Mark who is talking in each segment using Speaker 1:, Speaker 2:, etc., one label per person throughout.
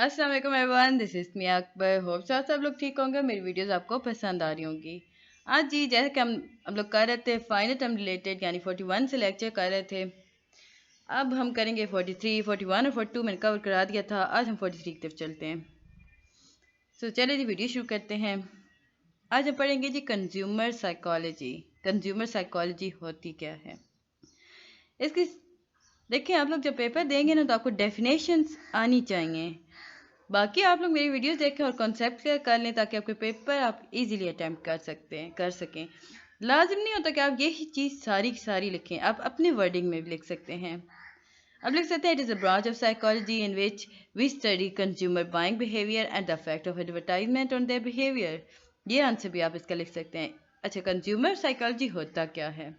Speaker 1: अस्सलाम वालेकुम everyone, this is me Akbar. Hope सब लोग ठीक होंगे। मेरी वीडियोस आपको पसंद आ रही होंगी। आज जी जैसे कि हम लोग कर रहे थे फाइनल टर्म रिलेटेड यानी 41 से लेक्चर कर रहे थे। अब हम करेंगे 43, 41 और 42 मैंने कवर करा दिया था। आज हम 43 की तरफ चलते हैं। तो चलिए जी वीडियो शुरू करते हैं। आज हम पढ़ेंगे जी कंज्यूमर साइकोलॉजी। कंज्यूमर साइकोलॉजी होती क्या है इसकी। देखिए आप लोग जब पेपर देंगे ना तो आपको डेफिनेशंस आनी चाहिए। बाकी आप लोग मेरी वीडियोस देखें और कॉन्सेप्ट कर लें ताकि आपके पेपर आप इजीली अटेम्प्ट कर सकें। लाजिम नहीं होता कि आप यही चीज़ सारी की सारी लिखें, आप अपने वर्डिंग में भी लिख सकते हैं। अब लिख सकते हैं, it is a branch of psychology in which we study consumer buying behaviour and the effect of advertisement on their behaviour. ये आंसर भी आप इसका लिख सकते हैं। अच्छा, कंज्यूमर साइकोलॉजी होता क्या है?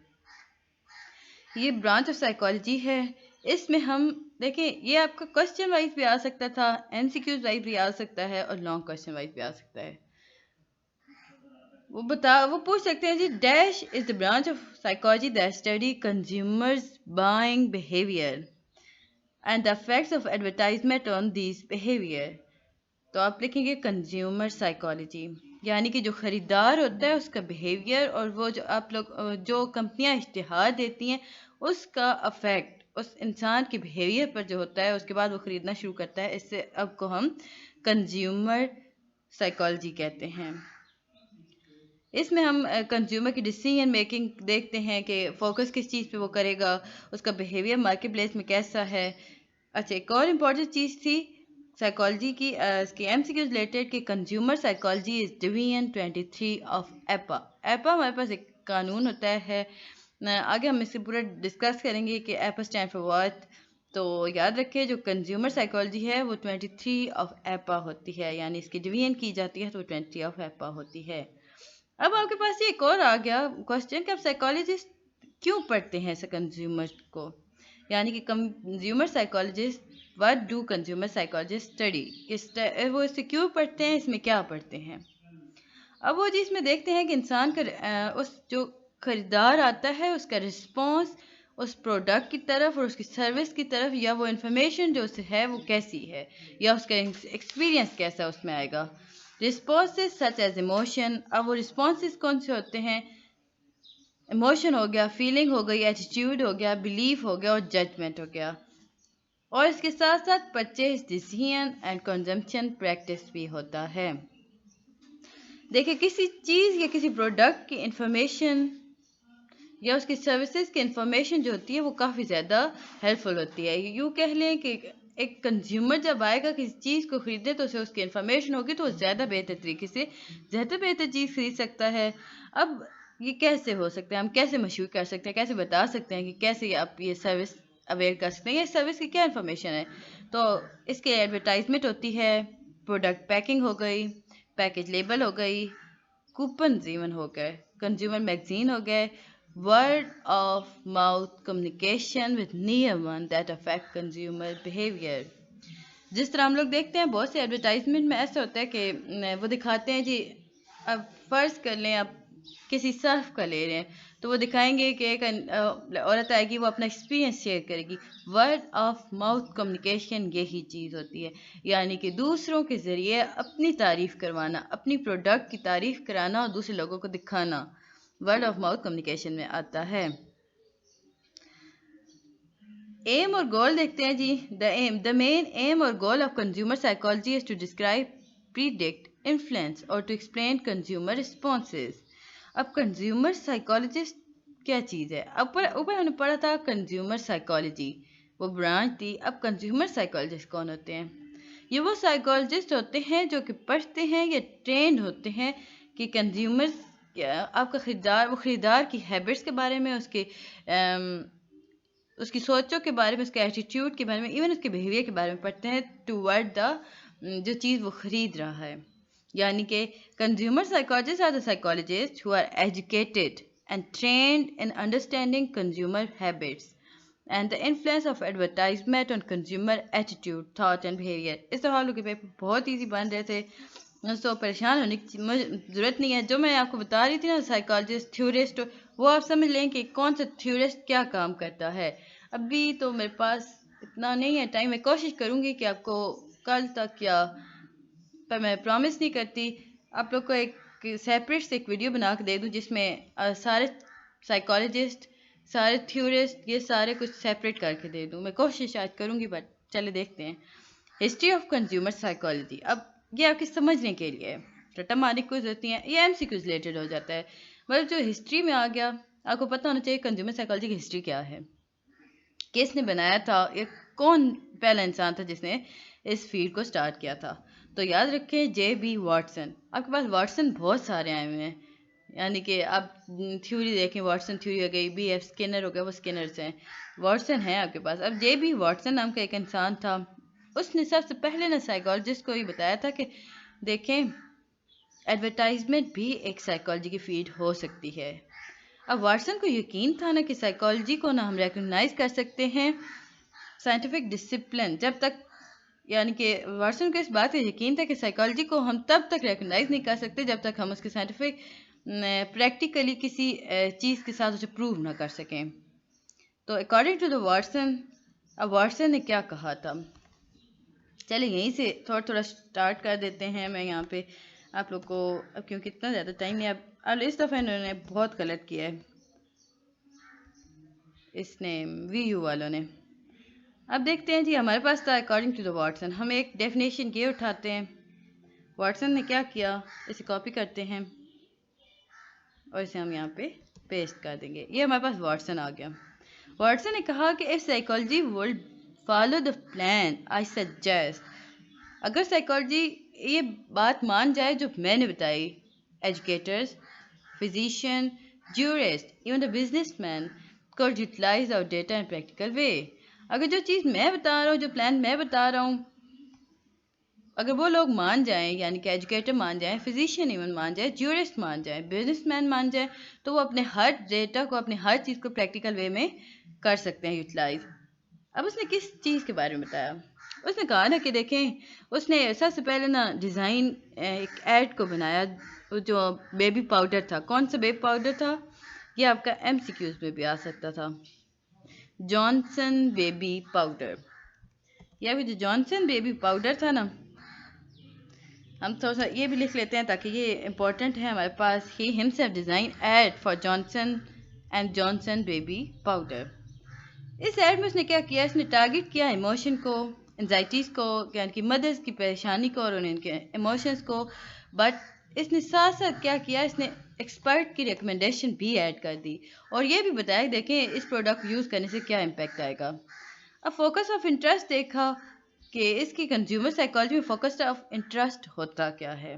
Speaker 1: ये ब्रांच ऑफ साइकोलॉजी है। इसमें हम देखें, ये आपका क्वेश्चन वाइज भी आ सकता था, एमसीक्यूज वाइज भी आ सकता है और लॉन्ग क्वेश्चन वाइज भी आ सकता है। वो पूछ सकते हैं जी, dash is the branch of psychology that study consumers buying behaviour and the effects of advertisement on this behaviour. तो आप लिखेंगे कंज्यूमर साइकोलॉजी, यानी कि जो ख़रीदार होता है उसका बिहेवियर और वो जो आप लोग जो कंपनियां इश्तिहार देती हैं उसका अफेक्ट उस इंसान के बिहेवियर पर जो होता है, उसके बाद वो ख़रीदना शुरू करता है। इससे अब को हम कंज्यूमर साइकोलॉजी कहते हैं। इसमें हम कंज्यूमर की डिसीजन मेकिंग देखते हैं कि फोकस किस चीज़ पे वो करेगा, उसका बिहेवियर मार्केट प्लेस में कैसा है। अच्छा, एक और इम्पॉर्टेंट चीज़ थी साइकोलॉजी की, इसकी एमसीक्यू रिलेटेड कि consumer psychology is division 23 of एपा। एपा हमारे पास एक कानून होता है। आगे हम इससे पूरा डिस्कस करेंगे कि एपा स्टैंड फॉर व्हाट। तो याद रखिए, जो कंज्यूमर साइकोलॉजी है वो 23 ऑफ एपा होती है, यानी इसकी डिवीजन की जाती है तो 20 ऑफ एपा होती है। अब आपके पास ये एक और आ गया क्वेश्चन कि आप साइकोलॉजिस्ट क्यों पढ़ते हैं कंज्यूमर को, यानी कि consumer psychologist, what do consumer psychologist study, वो इसे क्यों पढ़ते हैं, इसमें क्या पढ़ते हैं। अब वो चीज़ में देखते हैं कि इंसान का उस जो खरीदार आता है उसका रिस्पॉन्स उस प्रोडक्ट की तरफ और उसकी सर्विस की तरफ, या वो इन्फॉर्मेशन जो उसे है वो कैसी है, या उसका एक्सपीरियंस कैसा उसमें आएगा। Responses such as emotion. अब वो रिस्पॉन्सेज कौन से होते हैं? इमोशन हो गया, फीलिंग हो गई, एटीट्यूड हो गया, बिलीफ हो गया और जजमेंट हो गया। और इसके साथ साथ purchase decision and consumption practice भी होता है। देखिए, किसी चीज़ या किसी प्रोडक्ट की इंफॉर्मेशन या उसकी सर्विसेज की इंफॉर्मेशन जो होती है वो काफ़ी ज़्यादा हेल्पफुल होती है। यूँ कह लें कि एक कंज्यूमर जब आएगा किसी चीज़ को ख़रीदे तो उसे उसकी इंफॉर्मेशन होगी तो वो ज़्यादा बेहतर तरीके से ज़्यादा बेहतर चीज़ खरीद सकता है। अब ये कैसे हो सकता है, हम कैसे मशहूर कर सकते हैं, कैसे बता सकते हैं कि कैसे आप ये सर्विस अवेयर कर सकते हैं, ये सर्विस की क्या इन्फॉर्मेशन है। तो इसके एडवर्टाइजमेंट होती है, प्रोडक्ट पैकिंग हो गई, पैकेज लेबल हो गई, कूपन इवन हो गए, कंज्यूमर मैगजीन हो गए, word of mouth communication with near one that affect consumer behaviour. जिस तरह हम लोग देखते हैं बहुत से एडवर्टाइजमेंट में ऐसा होता है कि वो दिखाते हैं जी, अब फ़र्ज़ कर लें आप किसी सर्फ का ले रहे हैं तो वो दिखाएंगे कि एक औरत आएगी, वो अपना एक्सपीरियंस शेयर करेगी। वर्ड ऑफ माउथ कम्युनिकेशन यही चीज़ होती है, यानी कि दूसरों के ज़रिए अपनी तारीफ़ करवाना, अपनी प्रोडक्ट की तारीफ़ कराना और दूसरे लोगों को दिखाना, वर्ड ऑफ माउथ कम्युनिकेशन में आता है। एम और गोल देखते हैं जी। द मेन एम और goal of consumer psychology is to describe, predict, influence और टू एक्सप्लेन कंज्यूमर रिस्पॉन्सेज। अब कंज्यूमर साइकोलॉजिस्ट क्या चीज़ है? ऊपर ऊपर हमने पढ़ा था कंज्यूमर साइकोलॉजी, वो ब्रांच थी। अब कंज्यूमर साइकोलॉजिस्ट कौन होते हैं? ये वो साइकोलॉजिस्ट होते हैं जो कि पढ़ते हैं या ट्रेंड होते हैं कि कंज्यूमर, आपका खरीदार, वो खरीदार की हैबिट्स के बारे में, उसकी सोचों के बारे में, उसके एटीट्यूड के बारे में, इवन उसके बिहेवियर के बारे में पढ़ते हैं टूवर्ड द जो चीज़ वो ख़रीद रहा है। यानी कि consumer psychologist are the psychologist who are educated and trained in understanding consumer habits and the influence of advertisement on consumer attitude, thought and behaviour. इस तरह लोग के पेपर बहुत ईजी बन रहे थे, तो परेशान होने की ज़रूरत नहीं है। जो मैं आपको बता रही थी ना, साइकोलॉजिस्ट, थ्योरिस्ट, वो आप समझ लें कि कौन सा थ्योरिस्ट क्या काम करता है। अभी तो मेरे पास इतना नहीं है टाइम, मैं कोशिश करूँगी कि आपको कल तक या, पर मैं प्रॉमिस नहीं करती, आप लोग को एक सेपरेट से एक वीडियो बना के दे दूँ जिसमें सारे साइकोलॉजिस्ट, सारे थ्योरिस्ट, ये सारे कुछ सेपरेट करके दे दूँ। मैं कोशिश आज करूँगी, बट चले देखते हैं। हिस्ट्री ऑफ कंज्यूमर साइकोलॉजी, अब ये आपके समझने के लिए रट्टा मारने की कोई जरूरत नहीं है, ये एमसीक्यूज रिलेटेड हो जाता है। मतलब जो हिस्ट्री में आ गया, आपको पता होना चाहिए कंज्यूमर साइकोलॉजी की हिस्ट्री क्या है, किसने बनाया था, ये कौन पहला इंसान था जिसने इस फील्ड को स्टार्ट किया था। तो याद रखें जे.बी. वाटसन। आपके पास वाटसन बहुत सारे आए हुए हैं, यानी कि आप थ्योरी देखें, वाटसन थ्योरी हो गई, बी.एफ. स्किनर हो गया, वो स्किनर्स हैं, वाटसन है आपके पास। अब जे.बी. वाटसन नाम का एक इंसान था, उसने सबसे पहले ना साइकोलॉजिस्ट को ये बताया था कि देखें एडवर्टाइजमेंट भी एक साइकोलॉजी की फील्ड हो सकती है। अब वाटसन को यकीन था ना कि साइकोलॉजी को ना हम रिकग्नाइज कर सकते हैं साइंटिफिक डिसिप्लिन जब तक, यानी कि वाटसन को इस बात का यकीन था कि साइकोलॉजी को हम तब तक रिकग्नाइज नहीं कर सकते जब तक हम उसके साइंटिफिक प्रैक्टिकली किसी चीज़ के साथ उसे प्रूव ना कर सकें। तो अकॉर्डिंग टू द वाटसन, अब वाटसन ने क्या कहा था, चलिए यहीं से थोड़ा थोड़ा स्टार्ट कर देते हैं। मैं यहाँ पे आप लोग को, अब क्योंकि इतना ज़्यादा टाइम नहीं, अब इस दफ़ा इन्होंने बहुत गलत किया है, इसने वीयू वालों ने। अब देखते हैं जी, हमारे पास था अकॉर्डिंग टू द वाटसन, हम एक डेफिनेशन ये उठाते हैं, वाटसन ने क्या किया, इसे कॉपी करते हैं और इसे हम यहाँ पे पेस्ट कर देंगे। ये हमारे पास वाटसन आ गया। वाटसन ने कहा कि if psychology would follow the plan I suggest, अगर साइकोलॉजी ये बात मान जाए जो मैंने बताई, educators, physician, jurist, even the businessman could utilize our data in practical way, अगर जो चीज़ मैं बता रहा हूँ, जो प्लान मैं बता रहा हूँ, अगर वो लोग मान जाएं, यानी कि एजुकेटर मान जाएं, फिजिशियन इवन मान जाए, जूरिस्ट मान जाए, बिजनेसमैन मान जाए, तो वो अपने हर डेटा को, अपने हर चीज़ को प्रैक्टिकल वे में कर सकते हैं यूटिलाइज। अब उसने किस चीज़ के बारे में बताया, उसने कहा ना कि देखें, उसने सबसे पहले ना डिज़ाइन एक ऐड को बनाया, जो बेबी पाउडर था। कौन सा बेबी पाउडर था, ये आपका एमसीक्यूज में भी आ सकता था, जॉनसन बेबी पाउडर। या फिर जो जॉनसन बेबी पाउडर था ना, हम थोड़ा सा ये भी लिख लेते हैं ताकि ये इम्पोर्टेंट है हमारे पास। He himself design ad for Johnson and Johnson baby powder. इस ऐड में उसने क्या किया, इसने टारगेट किया इमोशन को, एंजाइटीज़ को, यानी कि मदर्स की परेशानी को और उनके इमोशंस को, बट इसने साथ साथ क्या किया, इसने एक्सपर्ट की रिकमेंडेशन भी ऐड कर दी और ये भी बताया देखें इस प्रोडक्ट यूज़ करने से क्या इम्पैक्ट आएगा। अब फोकस ऑफ इंटरेस्ट देखा कि इसकी कंज्यूमर साइकोलॉजी में फोकस ऑफ इंटरेस्ट होता क्या है।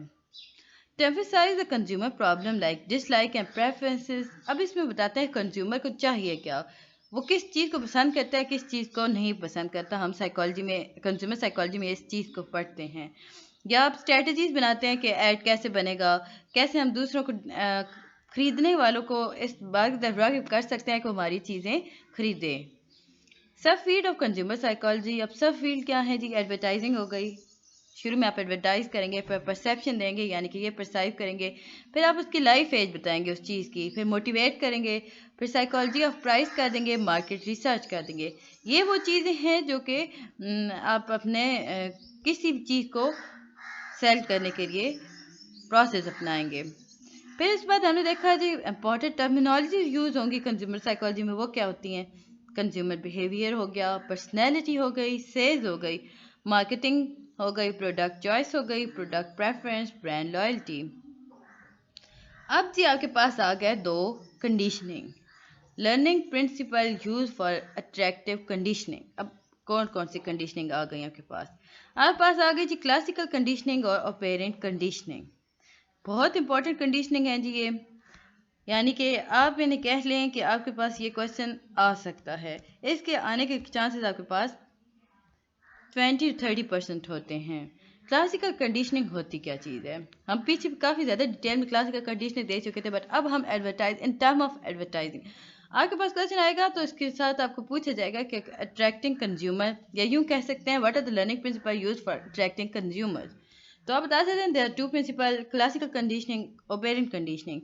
Speaker 1: To emphasize the consumer problem like dislike and preferences, अब इसमें बताते हैं कंज्यूमर को चाहिए क्या, वो किस चीज़ को पसंद करता है, किस चीज़ को नहीं पसंद करता। हम साइकोलॉजी में, कंज्यूमर साइकोलॉजी में इस चीज़ को पढ़ते हैं। या आप स्ट्रेटजीज बनाते हैं कि ऐड कैसे बनेगा, कैसे हम दूसरों को खरीदने वालों को इस बात की तरफ राग़िब कर सकते हैं कि हमारी चीज़ें खरीदें। सब फील्ड ऑफ कंज्यूमर साइकोलॉजी, अब सब फील्ड क्या है जी, एडवर्टाइजिंग हो गई। शुरू में आप एडवर्टाइज करेंगे, फिर परसेप्शन देंगे, यानी कि ये परसाइव करेंगे, फिर आप उसकी लाइफ एज बताएंगे उस चीज़ की, फिर मोटिवेट करेंगे, फिर साइकोलॉजी ऑफ प्राइस कर देंगे, मार्केट रिसर्च कर देंगे। ये वो चीज़ें हैं जो कि आप अपने किसी भी चीज़ को सेल करने के लिए प्रोसेस अपनाएंगे। फिर इस बाद हमने देखा जी इंपॉर्टेंट टर्मिनोलॉजी यूज़ होंगी कंज्यूमर साइकोलॉजी में, वो क्या होती हैं, कंज्यूमर बिहेवियर हो गया, पर्सनैलिटी हो गई, सेल्स हो गई, मार्केटिंग हो गई, प्रोडक्ट चॉइस हो गई, प्रोडक्ट प्रेफरेंस, ब्रांड लॉयल्टी। अब जी आपके पास आ गए दो conditioning, learning principle use for attractive conditioning. अब कौन कौन सी कंडीशनिंग आ गई आपके पास, आपके पास आ गई जी क्लासिकल कंडीशनिंग और ऑपरेंट कंडीशनिंग। बहुत इंपॉर्टेंट कंडीशनिंग है जी ये, यानी कि आप इन्हें कह लें कि आपके पास ये क्वेश्चन आ सकता है, इसके आने के चांसेस आपके पास 20-30% होते हैं। क्लासिकल कंडीशनिंग होती क्या चीज़ है, हम पीछे काफ़ी ज़्यादा डिटेल में क्लासिकल कंडीशनिंग दे चुके थे, बट अब हम advertise in term of advertising, आपके पास क्वेश्चन आएगा तो इसके साथ आपको पूछा जाएगा कि अट्रैक्टिंग कंज्यूमर, या यूँ कह सकते हैं what are the learning principle use for attracting consumer. तो आप बता सकते हैं there are two principle, classical conditioning, operant conditioning.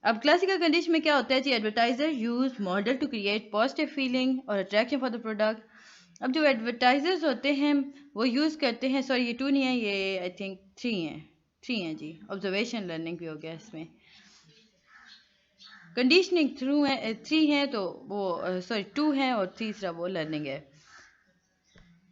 Speaker 1: अब क्लासिकल कंडीशन में क्या होता है जी, advertiser use model to create positive feeling और अट्रैक्शन फॉर द प्रोडक्ट। अब जो एडवर्टाइजर्स होते हैं वो यूज़ करते हैं, सॉरी ये 2 नहीं है, ये आई थिंक 3 हैं जी। ऑब्जर्वेशन लर्निंग भी हो गया इसमें। कंडीशनिंग 3 है तो वो सॉरी 2 है और तीसरा वो लर्निंग है।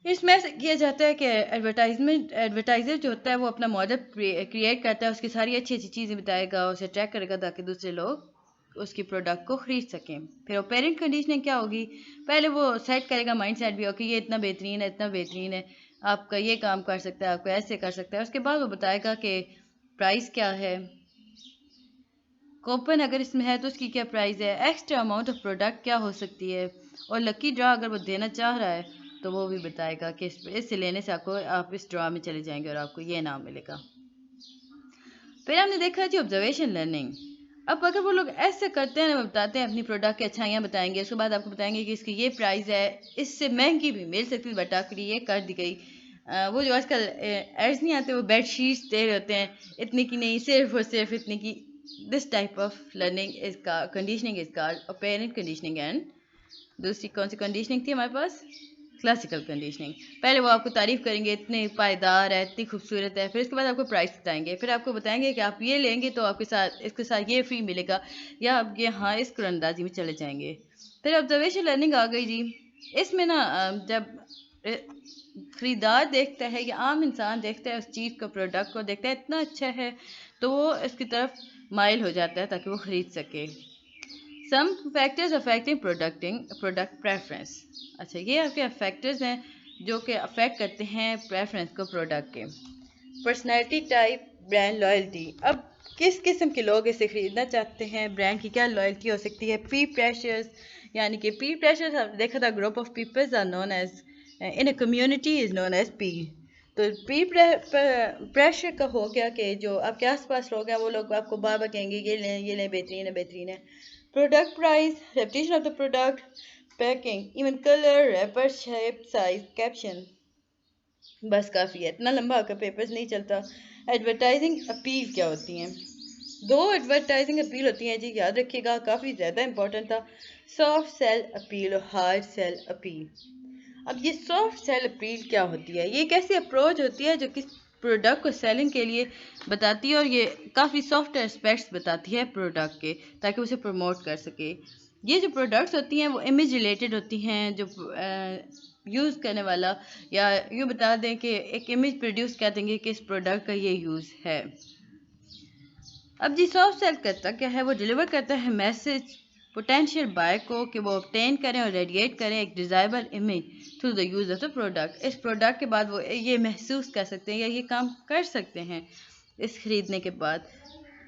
Speaker 1: इसमें ऐसा किया जाता है कि एडवर्टाइजर जो होता है वो अपना मॉडल क्रिएट करता है, उसकी सारी अच्छी अच्छी चीज़ें बताएगा, उसे ट्रैक करेगा ताकि दूसरे लोग उसकी प्रोडक्ट को ख़रीद सकें। फिर ऑपरेंट कंडीशनिंग क्या होगी, पहले वो सेट करेगा माइंड सेट भी हो कि ये इतना बेहतरीन है, इतना बेहतरीन है, आपका ये काम कर सकता है, आपको ऐसे कर सकता है। उसके बाद वो बताएगा कि प्राइस क्या है, कूपन अगर इसमें है तो उसकी क्या प्राइस है, एक्स्ट्रा अमाउंट ऑफ प्रोडक्ट क्या हो सकती है, और लकी ड्रा अगर वो देना चाह रहा है तो वो भी बताएगा कि इससे लेने से आप इस ड्रा में चले जाएंगे और आपको ये नाम मिलेगा। फिर हमने देखा जी ऑब्जर्वेशन लर्निंग। अब अगर वो लोग ऐसे करते हैं, बताते हैं अपनी प्रोडक्ट की अच्छाइयाँ बताएंगे, उसके बाद आपको बताएंगे कि इसकी ये प्राइस है, इससे महंगी भी मिल सकती है बट आखिर ये कर दी गई। वो जो आजकल एड्स नहीं आते, वो बेड शीट्स दे रहे होते हैं, इतने की नहीं, सिर्फ और सिर्फ इतने की। This type of learning is का conditioning is called operant conditioning. And दूसरी कौन सी कंडीशनिंग थी हमारे पास, क्लासिकल कंडीशनिंग। पहले वो आपको तारीफ करेंगे, इतने पायदार है, इतनी खूबसूरत है, फिर इसके बाद आपको प्राइस बताएंगे, फिर आपको बताएंगे कि आप ये लेंगे तो आपके साथ इसके साथ ये फ्री मिलेगा, या आप ये हाँ इस कुरंदाजी में चले जाएंगे। फिर ऑब्जर्वेशन लर्निंग आ गई जी। इसमें ना जब खरीदार देखता है या आम इंसान देखता है उस चीज़ को, प्रोडक्ट को देखता है इतना अच्छा है, तो वो इसकी तरफ माइल हो जाता है ताकि वो ख़रीद सके। Some factors affecting product preference. अच्छा, ये आपके फैक्टर्स हैं जो कि अफेक्ट करते हैं प्रेफरेंस को प्रोडक्ट के। Personality type, brand loyalty. अब किस किस्म के लोग इसे ख़रीदना चाहते हैं, ब्रांड की क्या लॉयल्टी हो सकती है। पी प्रेशर्स, यानी कि पी प्रेशर्स आपने देखा था, group of peoples are known as in a community is known as peer. तो पी प्रेशर का हो गया कि जो आपके आसपास लोग हैं वो लोग आपको बार बार कहेंगे ये लें बेहतरीन है बेहतरीन है। Product price, reputation of the product, packing, even colour, wrapper, shape, size, caption, बस काफ़ी है, इतना लंबा आपका पेपर्स नहीं चलता। एडवर्टाइजिंग अपील क्या होती हैं, 2 एडवर्टाइजिंग अपील होती हैं जी, याद रखिएगा, काफ़ी ज़्यादा इंपॉर्टेंट था। सॉफ्ट सेल अपील और हार्ड सेल अपील। अब ये सॉफ्ट सेल अपील क्या होती है, ये एक ऐसी अप्रोच होती है जो किस प्रोडक्ट को सेलिंग के लिए बताती है, और ये काफ़ी सॉफ्ट एस्पेक्ट्स बताती है प्रोडक्ट के ताकि उसे प्रमोट कर सके। ये जो प्रोडक्ट्स होती हैं वो इमेज रिलेटेड होती हैं, जो यूज़ करने वाला या यूँ बता दें कि एक इमेज प्रोड्यूस कर देंगे कि इस प्रोडक्ट का ये यूज़ है। अब जी सॉफ्ट सेल करता क्या है, वो डिलीवर करता है मैसेज पोटेंशियल बायर को कि वो ऑब्टेन करें और रेडिएट करें एक desirable image through the use of the product. इस प्रोडक्ट के बाद वो ये महसूस कर सकते हैं या ये काम कर सकते हैं इस खरीदने के बाद,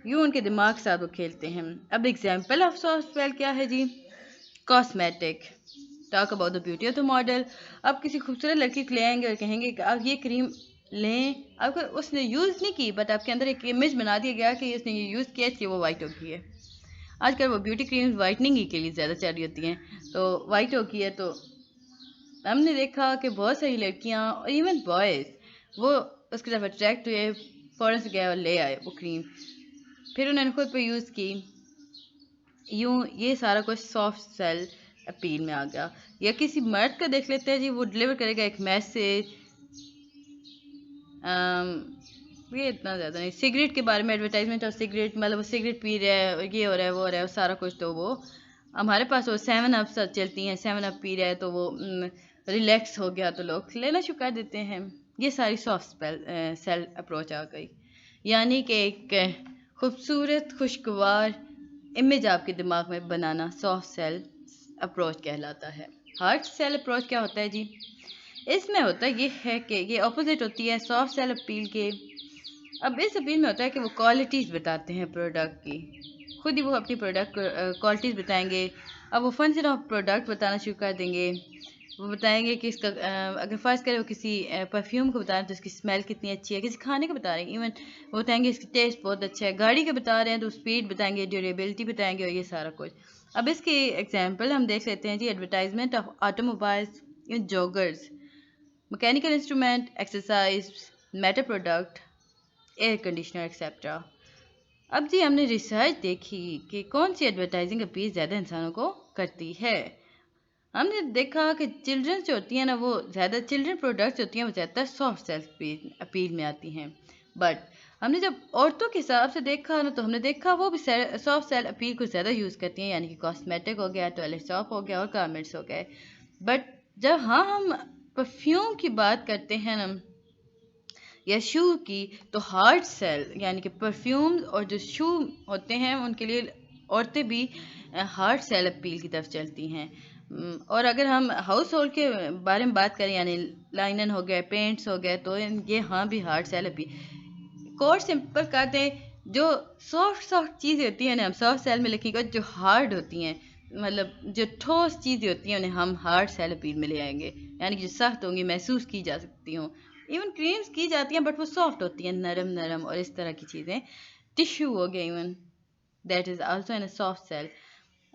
Speaker 1: यूँ उनके दिमाग के साथ वो खेलते हैं। अब एग्जाम्पल ऑफ सॉफ्ट सेल क्या है जी, cosmetic, talk about the beauty of the model. अब किसी खूबसूरत लड़की को ले आएंगे और कहेंगे कि आप ये क्रीम लें, आपको उसने यूज़ नहीं की बट आपके अंदर एक इमेज बना दिया गया कि इसने ये यूज़ किया इसलिए वो वाइट हो गई है। आजकल वो ब्यूटी क्रीम्स वाइटनिंग ही के लिए ज़्यादा चल रही होती हैं, तो वाइट हो गई है, तो हमने देखा कि बहुत सारी लड़कियां और इवन बॉयज़ वो उसकी तरफ अट्रैक्ट हुए, फ़ौरन से गए और ले आए वो क्रीम, फिर उन्होंने खुद पे यूज़ की। यूँ ये सारा कुछ सॉफ्ट सेल अपील में आ गया। या किसी मर्द का देख लेते हैं जी, वो डिलीवर करेगा एक मैसेज, ये इतना ज़्यादा नहीं, सिगरेट के बारे में एडवर्टाइजमेंट, और सिगरेट मतलब वो सिगरेट पी रहा है, ये हो रहा है वो हो रहा है सारा कुछ, तो वो हमारे पास वो 7 अप चलती हैं, 7 अप पी रहा है तो वो रिलैक्स हो गया तो लोग लेना शुरू कर देते हैं। ये सारी सॉफ्ट सेल अप्रोच आ गई, यानी कि एक खूबसूरत खुशगवार इमेज आपके दिमाग में बनाना सॉफ्ट सेल अप्रोच कहलाता है। हार्ड सेल अप्रोच क्या होता है जी, इसमें होता है ये है कि ये ऑपोजिट होती है सॉफ्ट सेल अपील के। अब इस अपील में होता है कि वो क्वालिटीज़ बताते हैं प्रोडक्ट की, खुद ही वो अपनी प्रोडक्ट क्वालिटीज़ बताएंगे। अब वो फंक्शन ऑफ प्रोडक्ट बताना शुरू कर देंगे, वो बताएंगे कि इसका अगर फ़र्ज़ करें वो किसी परफ्यूम को बता रहे हैं तो इसकी स्मेल कितनी अच्छी है, किसी खाने को बता रहे हैं इवन वो बताएंगे इसकी टेस्ट बहुत अच्छा है, गाड़ी के बता रहे हैं तो स्पीड बताएंगे, ड्यूरेबिलिटी बताएंगे, और ये सारा कुछ। अब इसकी एग्जांपल हम देख लेते हैं जी, advertisement of automobiles in joggers, mechanical instrument, exercise, metal product, air conditioner etcetera. अब जी हमने रिसर्च देखी कि कौन सी एडवर्टाइजिंग अपील ज़्यादा इंसानों को करती है। हमने देखा कि चिल्ड्रन जो होती हैं ना, वो ज़्यादा चिल्ड्रन प्रोडक्ट्स होती हैं वो ज़्यादातर सॉफ्ट सेल्फ अपील में आती हैं। बट हमने जब औरतों के हिसाब से देखा ना, तो हमने देखा वो भी सॉफ्ट सेल्फ अपील को ज़्यादा यूज़ करती हैं, यानी कि कॉस्मेटिक हो गया, टॉयलेट सॉप हो गया और गारमेंट्स हो गए। बट जब हम परफ्यूम की बात करते हैं ना या शू की, तो हार्ड सेल यानी कि परफ्यूम और जो शू होते हैं उनके लिए औरतें भी हार्ड सेल अपील की तरफ चलती हैं। और अगर हम हाउस होल्ड के बारे में बात करें, यानी लाइनन हो गए, पेंट्स हो गए, तो ये हाँ भी hard sell appeal. Code simple कर दें, जो सॉफ्ट सॉफ्ट चीज़ें होती हैं ना, हम सॉफ्ट सेल में लिखेंगे। जो हार्ड होती हैं, मतलब जो ठोस चीज़ें होती हैं, उन्हें हम हार्ड सेल अपील में ले आएंगे, यानी कि जो सख्त होंगी, महसूस की जा सकती हों। इवन क्रीम्स की जाती हैं बट वो सॉफ्ट होती हैं, नरम नरम और इस तरह की चीज़ें। टिश्यू हो गया even, that is also in a soft sell.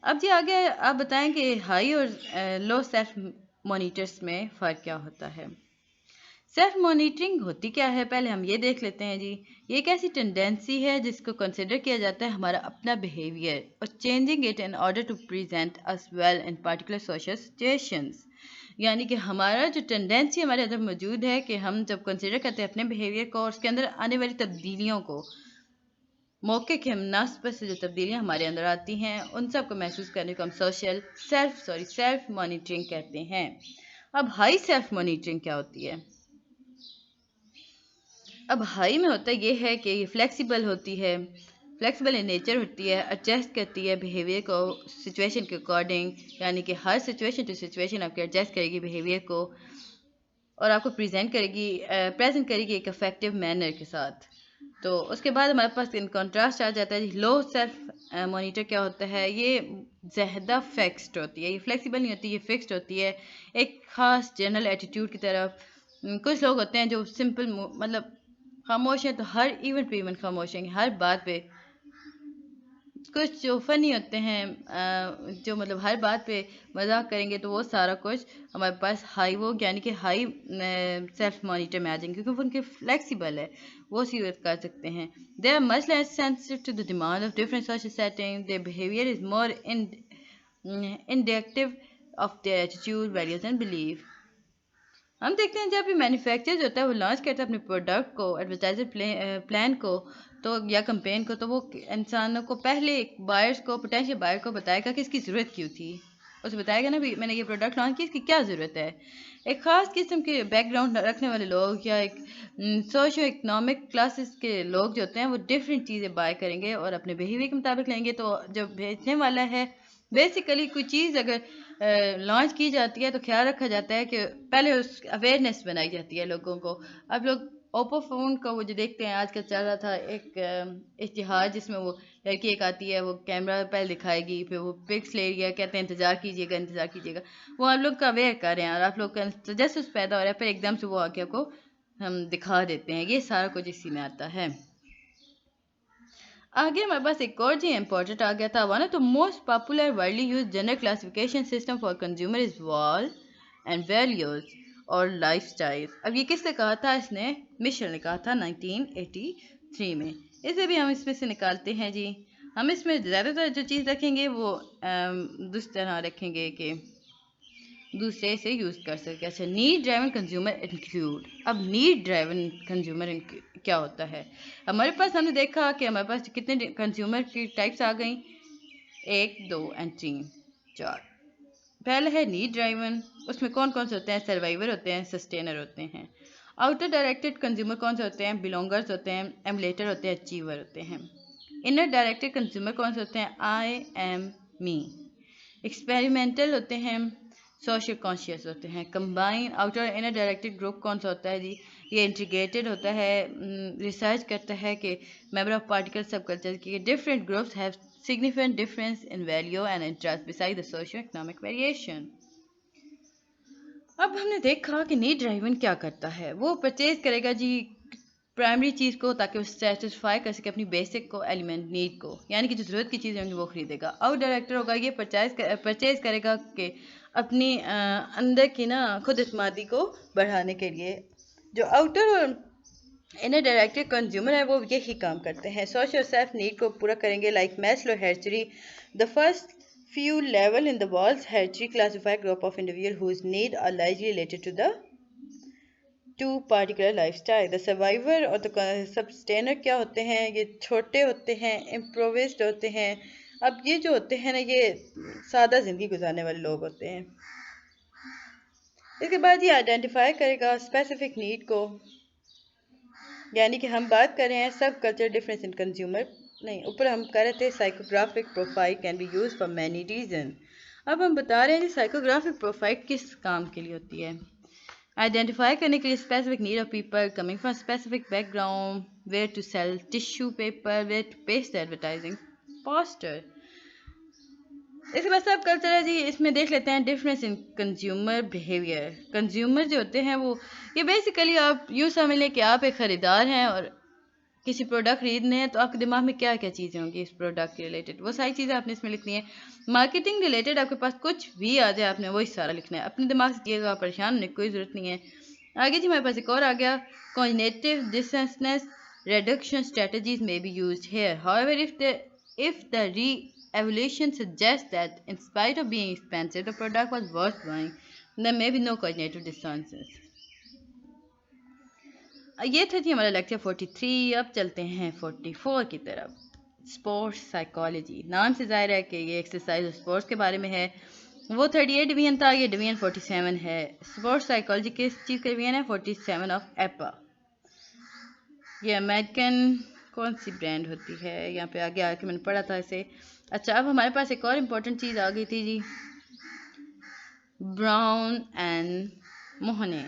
Speaker 1: अब जी आगे आप बताएं कि हाई और लो सेल्फ मॉनिटर्स में फ़र्क क्या होता है। सेल्फ मॉनिटरिंग होती क्या है, पहले हम ये देख लेते हैं जी। ये एक ऐसी टेंडेंसी है जिसको कंसिडर किया जाता है हमारा अपना बिहेवियर और changing it in order to present us well in particular social situations. यानी कि हमारा जो टेंडेंसी हमारे अंदर मौजूद है कि हम जब कंसिडर करते हैं अपने बिहेवियर को और उसके अंदर आने वाली तब्दीलियों को, मौके के मुनासिबत से जो तब्दीलियाँ हमारे अंदर आती हैं, उन सब को महसूस करने को हम सेल्फ मॉनिटरिंग कहते हैं। अब हाई सेल्फ मॉनिटरिंग क्या होती है? अब हाई में होता ये है कि ये फ्लेक्सिबल होती है, फ्लेक्सिबल इन नेचर होती है, एडजस्ट करती है बिहेवियर को सिचुएशन के अकॉर्डिंग, यानी कि हर सिचुएशन टू सिचुएशन आपके एडजस्ट करेगी बिहेवियर को और आपको प्रेजेंट करेगी एक इफेक्टिव मैनर के साथ। तो उसके बाद हमारे पास इन कॉन्ट्रास्ट आ जाता है लो सेल्फ मॉनिटर क्या होता है। ये ज़्यादा फिक्स्ड होती है, ये फ्लेक्सिबल नहीं होती, ये फिक्स्ड होती है एक ख़ास जनरल एटीट्यूड की तरफ। कुछ लोग होते हैं जो सिंपल मतलब खामोश है, तो हर इवेंट पे इवन खामोश हैं, हर बात पे। कुछ जो फ़नी होते हैं, जो मतलब हर बात पे मजाक करेंगे, तो वो सारा कुछ हमारे पास हाई वो यानी कि हाई सेल्फ मॉनिटर में आ जाएंगे, क्योंकि वो उनके फ्लेक्सिबल है, वो सीरियस कर सकते हैं। They are much less sensitive to the demand of different social setting, their behaviour is more indicative of their attitude, values and belief. हम देखते हैं जब भी मैन्युफैक्चर होता है वो लॉन्च करता है अपने प्रोडक्ट को, एडवर्टाइजर प्लान को, तो या कंपेन को, तो वो इंसानों को पहले बायर्स को, पोटेंशियल बायर को बताएगा कि इसकी ज़रूरत क्यों थी। उसे बताएगा ना भी मैंने ये प्रोडक्ट लॉन्च किया, इसकी क्या ज़रूरत है। एक ख़ास किस्म के बैकग्राउंड रखने वाले लोग या एक सोशो इकनॉमिक क्लासेस के लोग जो होते हैं वो डिफरेंट चीज़ें बाय करेंगे और अपने बिहेवियर के मुताबिक लेंगे। तो जब बेचने वाला है, बेसिकली कोई चीज़ अगर लॉन्च की जाती है तो ख्याल रखा जाता है कि पहले उस अवेयरनेस बनाई जाती है लोगों को। अब लोग ओप्पो फ़ोन का वो जो देखते हैं, आजकल चल रहा था एक इश्तिहार जिसमें वो लड़की एक आती है, वो कैमरा पहले दिखाएगी, फिर वो पिक्स ले लिया, कहते हैं इंतज़ार कीजिएगा इंतज़ार कीजिएगा। वो आप लोग का अवेयर कर रहे हैं और आप लोग का तजस्सुस पैदा हो रहा है, फिर एकदम से वो आके आपको हम दिखा देते हैं। ये सारा कुछ इसी में आता है। आगे हमारे पास एक और जी इम्पोर्टेंट आ गया था। One of the most popular worldly use general classification system for consumer is wall and values और लाइफस्टाइल। अब ये किसने कहा था? इसने मिशेल ने कहा था 1983 में। इसे भी हम इसमें से निकालते हैं जी। हम इसमें ज़्यादातर जो चीज़ रखेंगे वो दूसरी तरह रखेंगे कि दूसरे से यूज़ कर सके। अच्छा, नीड ड्राइवन कंज्यूमर इंक्लूड। अब नीड ड्राइवन कंज्यूमर क्या होता है? हमारे पास हमने देखा कि हमारे पास कितने कंज्यूमर की टाइप्स आ गई, 1 2 एंड 3 4। पहला है नीड ड्राइवन, उसमें कौन कौन से होते हैं? सर्वाइवर होते हैं, सस्टेनर होते हैं। आउटर डायरेक्टेड कंज्यूमर कौन से होते हैं? बिलोंगर्स होते हैं, एमुलेटर होते हैं, अचीवर होते हैं। इनर डायरेक्टेड कंज्यूमर कौन से होते हैं? I am me. एक्सपेरिमेंटल होते हैं, सोशल कॉन्शियस होते हैं। Combine outer inner directed group कौन सा होता है जी? ये इंटीग्रेटेड होता है, रिसर्च करता है कि मेंबर ऑफ पार्टिकल सब कल्चर की different groups have significant difference in value and interest beside the socio economic variation. अब हमने देखा कि नीड ड्राइवन क्या करता है। वो परचेज करेगा जी प्राइमरी चीज़ को, ताकि वो सेटिस्फाई कर सके अपनी बेसिक को, एलिमेंट नीड को, यानी कि जो ज़रूरत की चीज़ें होंगी वो खरीदेगा। आउट डायरेक्टर होगा, ये परचेज करेगा कि अपनी अंदर की ना खुद इत्मीनादी को बढ़ाने के लिए। जो आउटर और इनर डायरेक्टेड कंज्यूमर है वो यही काम करते हैं, सोशल सेल्फ नीड को पूरा करेंगे। Like Maslow hierarchy, the first few level in the walls hierarchy classify group of individual whose need are largely related to the to particular lifestyle. The survivor और the sustainer क्या होते हैं? ये छोटे होते हैं, improvised होते हैं. अब ये जो होते हैं ना, ये सादा ज़िंदगी गुजारने वाले लोग होते हैं. इसके बाद ये आइडेंटिफाई करेगा स्पेसिफिक नीड को, यानी कि हम बात कर रहे हैं सब कल्चर डिफरेंस इन कंज्यूमर नहीं, ऊपर हम कह रहे थे psychographic profile can be use for many reason. अब हम बता रहे हैं कि साइकोग्राफिक प्रोफाइल किस काम के लिए होती है. आइडेंटिफाई करने के लिए specific need of people coming from specific background, where to sell tissue paper, where to paste advertising poster. इसके बाद सब कल्चर है जी. इसमें देख लेते हैं difference in consumer behaviour. Consumer जो होते हैं वो ये बेसिकली आप यूँ समझ लें कि आप एक ख़रीदार हैं और किसी प्रोडक्ट खरीदने हैं, तो आपके दिमाग में क्या क्या चीज़ें होंगी इस प्रोडक्ट के रिलेटेड, वो सारी चीज़ें आपने इसमें लिखनी है. मार्केटिंग रिलेटेड आपके पास कुछ भी आ जाए, आपने वही सारा लिखना है. अपने दिमाग से किएगा, परेशान होने की कोई ज़रूरत नहीं है. आगे जी हमारे पास एक और आ गया, कॉग्निटिव डिसोनेंस रिडक्शन स्ट्रेटजीज में be used here. However if the re-evaluation suggests that in spite of being expensive, the product was worth buying, there may be no cognitive dissonance. ये था जी हमारा लेक्चर 43. अब चलते हैं 44 की तरफ. Sports psychology. नाम से ज़ाहिर है कि ये एक्सरसाइज और स्पोर्ट्स के बारे में है. वो 38 डिवीजन था, ये डिवीजन 47 है. स्पोर्ट्स साइकोलॉजी किस चीज़ का डिवीजन है? 47 ऑफ एपा. ये अमेरिकन कौन सी ब्रांड होती है, यहाँ पे आगे आके मैंने पढ़ा था इसे. अच्छा, अब हमारे पास एक और इम्पोर्टेंट चीज़ आ गई थी जी, ब्राउन एंड मोहने.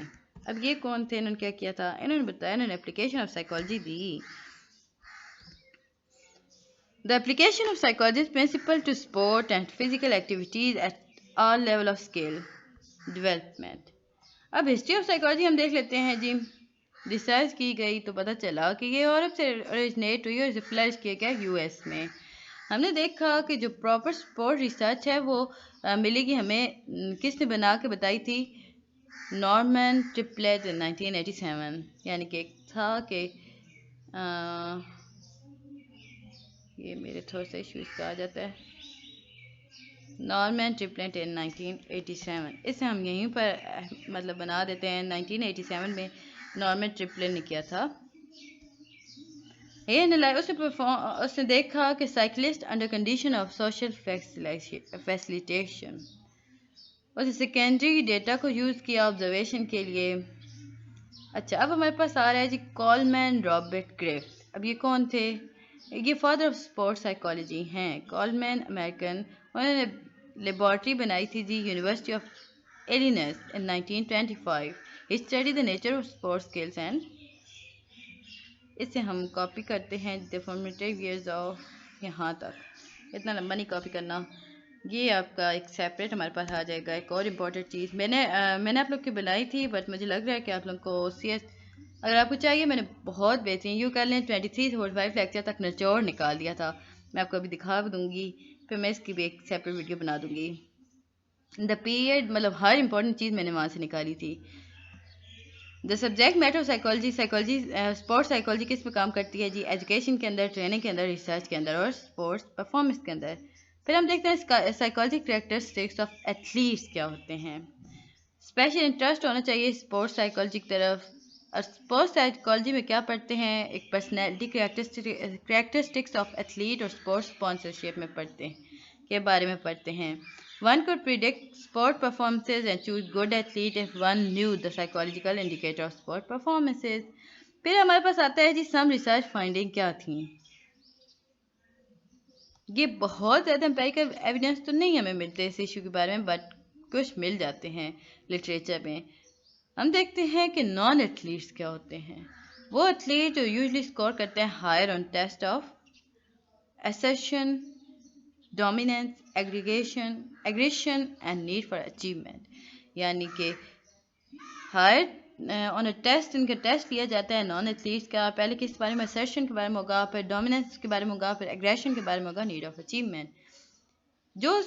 Speaker 1: अब ये कौन थे, इन्होंने क्या किया था? इन्होंने बताया, इन्होंने एप्लीकेशन ऑफ साइकोलॉजी दी. The application of psychology principle to sport and physical activities at all level of skill development. अब हिस्ट्री ऑफ साइकोलॉजी हम देख लेते हैं जी. रिसर्च की गई तो पता चला कि ये यूरोप से ओरिजिनेट हुई और इसे फ्लरिश किया गया यूएस में. हमने देखा कि जो प्रॉपर स्पोर्ट रिसर्च है वो मिलेगी हमें, किसने बना के बताई थी? नॉर्मन ट्रिपलेट इन 1987. यानी कि एक था कि ये मेरे थोड़ा सा इशूज़ का आ जाता है. नॉर्मन ट्रिपलेट इन 1987. इसे हम यहीं पर मतलब बना देते हैं. 1987 में नॉर्मन ट्रिपलेट ने किया था. उसने देखा कि cyclist under condition of social facilitation, उसे सेकेंडरी डेटा को यूज़ किया ऑब्जर्वेशन के लिए. अच्छा, अब हमारे पास आ रहा है जी कॉलमैन रॉबर्ट ग्रिफ्थ. अब ये कौन थे? ये फादर ऑफ स्पोर्ट्स साइकोलॉजी हैं. कॉलमैन अमेरिकन, उन्होंने लेबॉर्ट्री बनाई थी जी university of Illinois in 1925. He study the nature of sports skills and. इसे हम कॉपी करते हैं द फॉर्मेटिव ईयर्स ऑफ, यहाँ तक. इतना लंबा नहीं कॉपी करना. ये आपका एक सेपरेट हमारे पास आ जाएगा. एक और इम्पोर्टेंट चीज़ मैंने आप लोग की बनाई थी, बट मुझे लग रहा है कि आप लोग को OCS अगर आपको चाहिए, मैंने बहुत बेहतरीन यूँ कर लें 23 से 45 लेक्चर तक निचोड़ निकाल दिया था. मैं आपको अभी दिखा भी दूँगी, फिर मैं इसकी भी एक सेपरेट वीडियो बना दूँगी. द पीरियड मतलब हर इंपॉर्टेंट चीज़ मैंने वहाँ से निकाली थी. The subject matter of psychology. Sports psychology किस पे काम करती है जी? एजुकेशन के अंदर, ट्रेनिंग के अंदर, रिसर्च के अंदर और स्पोर्ट्स परफॉर्मेंस के अंदर. फिर हम देखते हैं साइकोलॉजी कैरेक्टरिस्टिक्स ऑफ एथलीट्स क्या होते हैं. स्पेशल इंटरेस्ट होना चाहिए स्पोर्ट्स साइकोलॉजी की तरफ. और स्पोर्ट्स साइकोलॉजी में क्या पढ़ते हैं? एक पर्सनैलिटी कैरेक्टरिस्टिक्स ऑफ एथलीट और स्पोर्ट्स स्पॉन्सरशिप में पढ़ते हैं के बारे में पढ़ते हैं. One could predict sport performances and choose good athlete if one knew the psychological indicator of sport performances. फिर हमारे पास आता है जी सम रिसर्च फाइंडिंग क्या थी. ये बहुत ज़्यादा एम्पिरिकल एविडेंस तो नहीं हमें मिलते इस इशू के बारे में, बट कुछ मिल जाते हैं लिटरेचर में. हम देखते हैं कि नॉन एथलीट्स क्या होते हैं. वो एथलीट जो यूजली स्कोर करते हैं higher on test of assertion, dominance, aggression and need for achievement. यानी कि हायर ऑन अ टेस्ट, इनका टेस्ट लिया जाता है नॉन एथलीट्स का. पहले किस बारे में? असर्शन के बारे में होगा, फिर डोमिनेंस के बारे में होगा, फिर एग्रेशन के बारे में होगा, नीड ऑफ अचीवमेंट. जो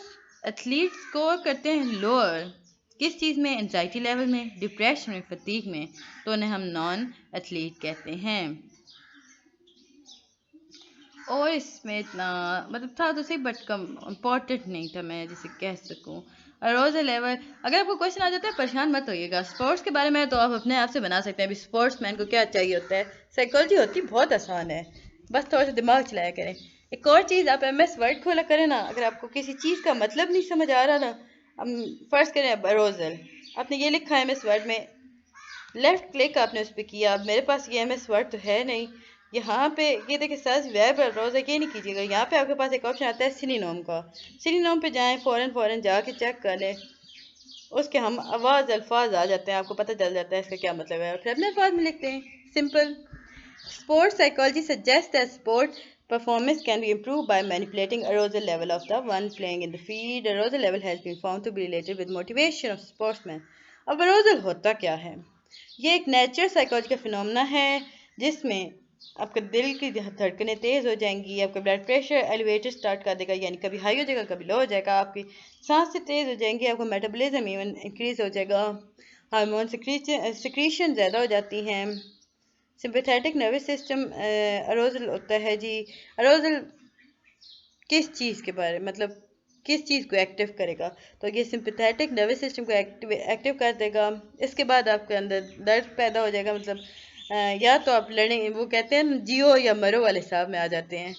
Speaker 1: एथलीट स्कोर करते हैं लोअर किस चीज़ में? एंजाइटी लेवल में, डिप्रेशन में, फटीग में, तो उन्हें हम नॉन एथलीट कहते हैं. और इसमें इतना मतलब था तो सही बट कम इम्पोर्टेंट नहीं था मैं जिसे कह सकूं। अरोजल लेवल, अगर आपको क्वेश्चन आ जाता है परेशान मत होइएगा। स्पोर्ट्स के बारे में तो आप अपने आप से बना सकते हैं। अभी स्पोर्ट्स मैन को क्या चाहिए होता है, साइकोलॉजी होती है बहुत आसान है, बस थोड़ा सा दिमाग चलाया करें। एक और चीज़, आप एम एस वर्ड खोला करें ना, अगर आपको किसी चीज़ का मतलब नहीं समझ आ रहा ना, हम फर्स्ट करें अरोजल, आपने ये लिखा है एम एस वर्ड में, लेफ्ट क्लिक आपने उस पर किया। अब मेरे पास ये एम एस वर्ड तो है नहीं, यहाँ पे ये देखिए सर्च वेब रोज़ ये नहीं कीजिएगा, यहाँ पे आपके पास एक ऑप्शन आता है सिनोनिम का, सिनोनिम पे जाएं, फ़ौरन जाके चेक कर लें, उसके हम आवाज़ अल्फाज आ जाते हैं, आपको पता चल जाता है इसका क्या मतलब है, और फिर अपने अल्फाज में लिखते हैं, simple. Sports psychology suggests that sport performance can be improved by manipulating arousal level of the one playing in the field. Arousal level has been found to be related with motivation of sportsmen. अब arousal होता क्या है? ये एक natural psychology का phenomena है जिसमें आपका दिल की धड़कनें तेज़ हो जाएंगी, आपका ब्लड प्रेशर एलिवेटर स्टार्ट कर देगा, यानी कभी हाई हो जाएगा कभी लो हो जाएगा, आपकी सांसें तेज़ हो जाएंगी, आपका मेटाबॉलिज्म इवन इंक्रीज हो जाएगा, हार्मोन सिक्रीशन ज़्यादा हो जाती हैं, सिंपैथेटिक नर्वस सिस्टम अरोजल होता है जी। अरोजल किस चीज़ के बारे मतलब किस चीज़ को एक्टिव करेगा, तो ये सिंपैथेटिक नर्वस सिस्टम को एक्टिव कर देगा। इसके बाद आपके अंदर दर्द पैदा हो जाएगा, मतलब या तो आप लड़ेंगे, वो कहते हैं जियो या मरो वाले हिसाब में आ जाते हैं।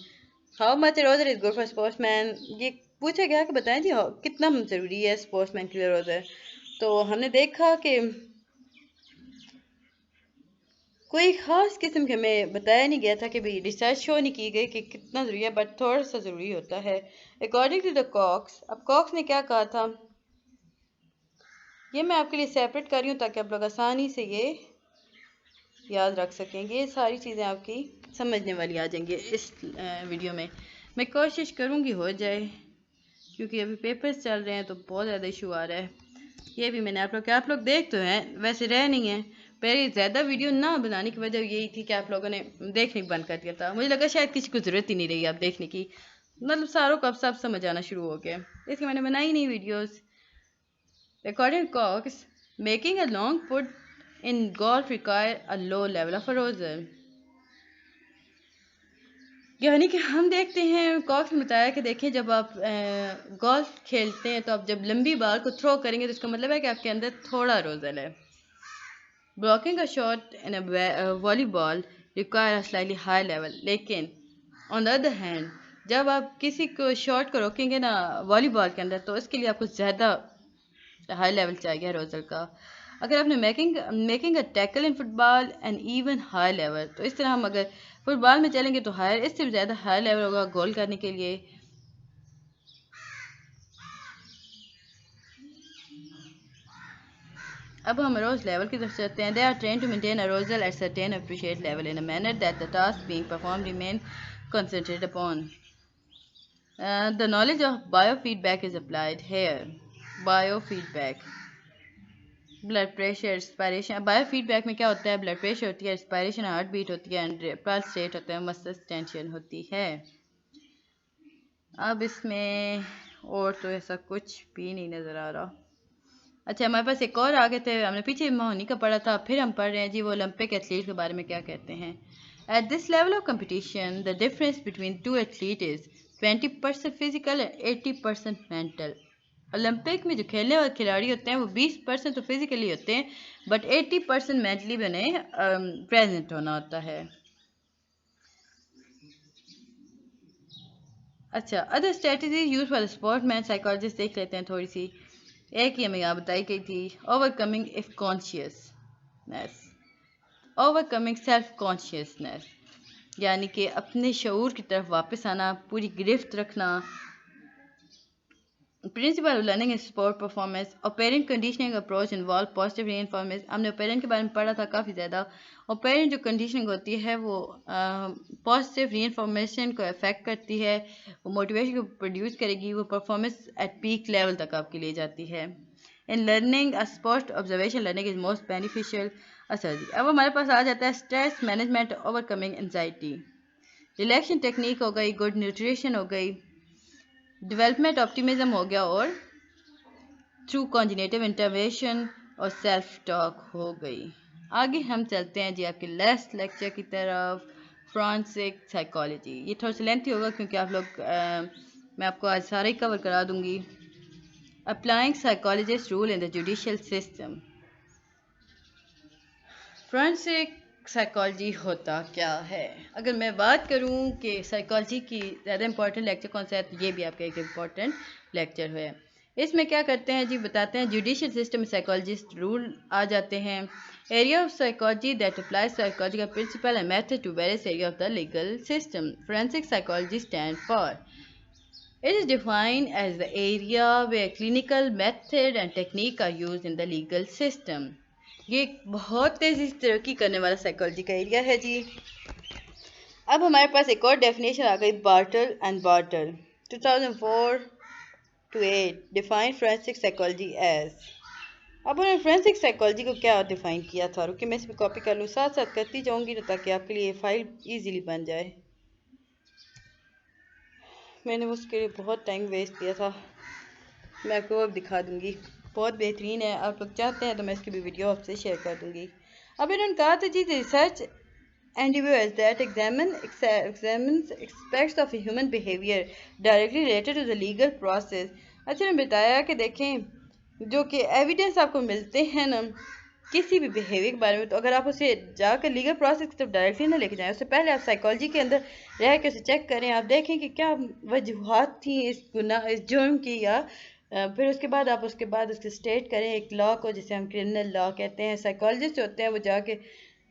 Speaker 1: How much arousal is good for sportsman, ये पूछा गया कि बताएं जी कितना ज़रूरी है स्पोर्ट्समैन के लिए अरोजल। तो हमने देखा कि कोई ख़ास किस्म के में बताया नहीं गया था कि भाई रिसर्च शो नहीं की गई कि कितना ज़रूरी है, बट थोड़ा सा ज़रूरी होता है अकॉर्डिंग टू द कॉक्स। अब कॉक्स ने क्या कहा था, ये मैं आपके लिए सेपरेट कर रही हूँ ताकि आप लोग आसानी से ये याद रख सकेंगे, ये सारी चीज़ें आपकी समझने वाली आ जाएंगी इस वीडियो में। मैं कोशिश करूँगी हो जाए, क्योंकि अभी पेपर्स चल रहे हैं तो बहुत ज़्यादा इशू आ रहा है। ये भी मैंने आप लोग देख तो हैं, वैसे रह नहीं है। पहले ज़्यादा वीडियो ना बनाने की वजह यही थी कि आप लोगों ने देखने बंद कर दिया था, मुझे लगा शायद किसी को ज़रूरत ही नहीं रही आप देखने की, मतलब सारों को अब सब समझ आना शुरू हो गया, इसलिए मैंने बनाई नहीं videos. According Cox, making a long putt in golf require a low level of arousal, यानी कि हम देखते हैं कॉक्स ने बताया कि देखिए जब आप गोल्फ खेलते हैं तो आप जब लंबी बॉल को थ्रो करेंगे तो इसका मतलब है कि आपके अंदर थोड़ा अरोजल है। Blocking a shot in a volleyball requires a slightly high level, लेकिन on the other hand जब आप किसी को शॉट को रोकेंगे ना वॉलीबॉल के अंदर तो इसके लिए आपको ज़्यादा हाई लेवल चाहिए रोजल का। अगर आपने making a tackle in football and even high level, तो इस तरह हम अगर फुटबॉल में चलेंगे तो हायर, इससे भी ज़्यादा हाई लेवल होगा गोल करने के लिए। अब हम अरोज लेवल की तरफ चलते हैं। They are train to maintain arousal at certain appreciate level in a manner that the task being perform remain concentrated upon. The knowledge of biofeedback is applied here. Biofeedback, blood pressure, inspiration. Biofeedback में क्या होता है, blood pressure होती है, inspiration heart beat होती है, and pulse rate होता है, मसल टेंशन होती है। अब इसमें और तो ऐसा कुछ भी नहीं नज़र आ रहा। अच्छा, हमारे पास एक और आगे थे, हमने पीछे मोहनी का पढ़ा था, फिर हम पढ़ रहे हैं जी वो ओलंपिक एथलीट के बारे में क्या कहते हैं। At this level of competition the difference between two athlete is 20% physical and 80% mental. Olympic में जो खेलने वाले खिलाड़ी होते हैं वो 20% तो फिजिकली होते हैं, बट 80% मेंटली बने प्रेजेंट होना होता है। अच्छा, other strategies use for sport man psychologist देख लेते हैं थोड़ी सी। एक ही हमें यहाँ बताई गई थी, overcoming if consciousness, overcoming self consciousness, यानी कि अपने शऊर की तरफ वापस आना, पूरी गिरफ्त रखना। Principle of learning in sport performance, operant conditioning approach involve positive reinforcement. हमने ऑपरेंट के बारे में पढ़ा था काफ़ी ज़्यादा। ऑपरेंट जो कंडीशनिंग होती है वो पॉजिटिव रीइंफॉर्मेशन को अफेक्ट करती है, वो मोटिवेशन को प्रोड्यूस करेगी, वो परफॉर्मेंस एट पीक लेवल तक आपके लिए जाती है। In learning a sport observation learning is most beneficial. अच्छा जी, अब हमारे पास आ जाता है stress management, overcoming anxiety, relaxation technique हो गई, गुड न्यूट्रिशन हो गई, डेवलपमेंट ऑप्टिमिज्म हो गया, और थ्रू कॉन्जिनेटिव इंटरवेंशन और सेल्फ टॉक हो गई। आगे हम चलते हैं जी आपके लास्ट लेक्चर की तरफ, फ्रांसिक साइकोलॉजी। ये थोड़ा सा लेंथी होगा क्योंकि आप लोग मैं आपको आज सारा ही कवर करा दूंगी। Applying psychologist rule in the judicial system. Forensic psychology होता क्या है? अगर मैं बात करूं कि साइकोलॉजी की ज़्यादा इंपॉर्टेंट लेक्चर कौन सा है, तो ये भी आपका एक इम्पॉर्टेंट लेक्चर है। इसमें क्या करते हैं जी, बताते हैं। जुडिशियल सिस्टम में साइकोलॉजिस्ट रूल आ जाते हैं। Area of psychology that applies psychological principle and method to various area of the legal system. Forensic psychology stand for, it is defined as the area where clinical method and technique are used in the legal system. ये एक बहुत तेजी से तरक्की करने वाला psychology का area है जी। अब हमारे पास एक और डेफिनेशन आ गई, Bartol and Bartol 2004 to 8 define forensic psychology as. अब उन्होंने फोरेंसिक साइकोलॉजी को क्या डिफाइन किया था? रुकिए मैं इसमें कॉपी कर लूँ, साथ साथ करती जाऊंगी ना ताकि आपके लिए फाइल इजीली बन जाए। मैंने उसके लिए बहुत टाइम वेस्ट किया था, मैं आपको अब दिखा दूंगी। बहुत बेहतरीन है, आप लोग चाहते हैं तो मैं इसकी भी वीडियो आपसे शेयर कर दूंगी। अब इन्होंने कहा था जी, research endeavors that examines aspects of human behavior directly related to the legal process। अच्छा ने बताया कि देखें, जो कि एविडेंस आपको मिलते हैं ना किसी भी बिहेवियर के बारे में, तो अगर आप उसे जाकर लीगल प्रोसेस की तरफ डायरेक्टली ना लेके जाएं, उससे पहले आप साइकोलॉजी के अंदर रह के उसे चेक करें। आप देखें कि क्या वजूहात थी इस गुनाह, इस जुर्म की, या फिर उसके बाद आप उसके बाद उसके स्टेट करें एक लॉ को, जिसे हम क्रिमिनल लॉ कहते हैं। साइकोलॉजिस्ट होते हैं वो जाके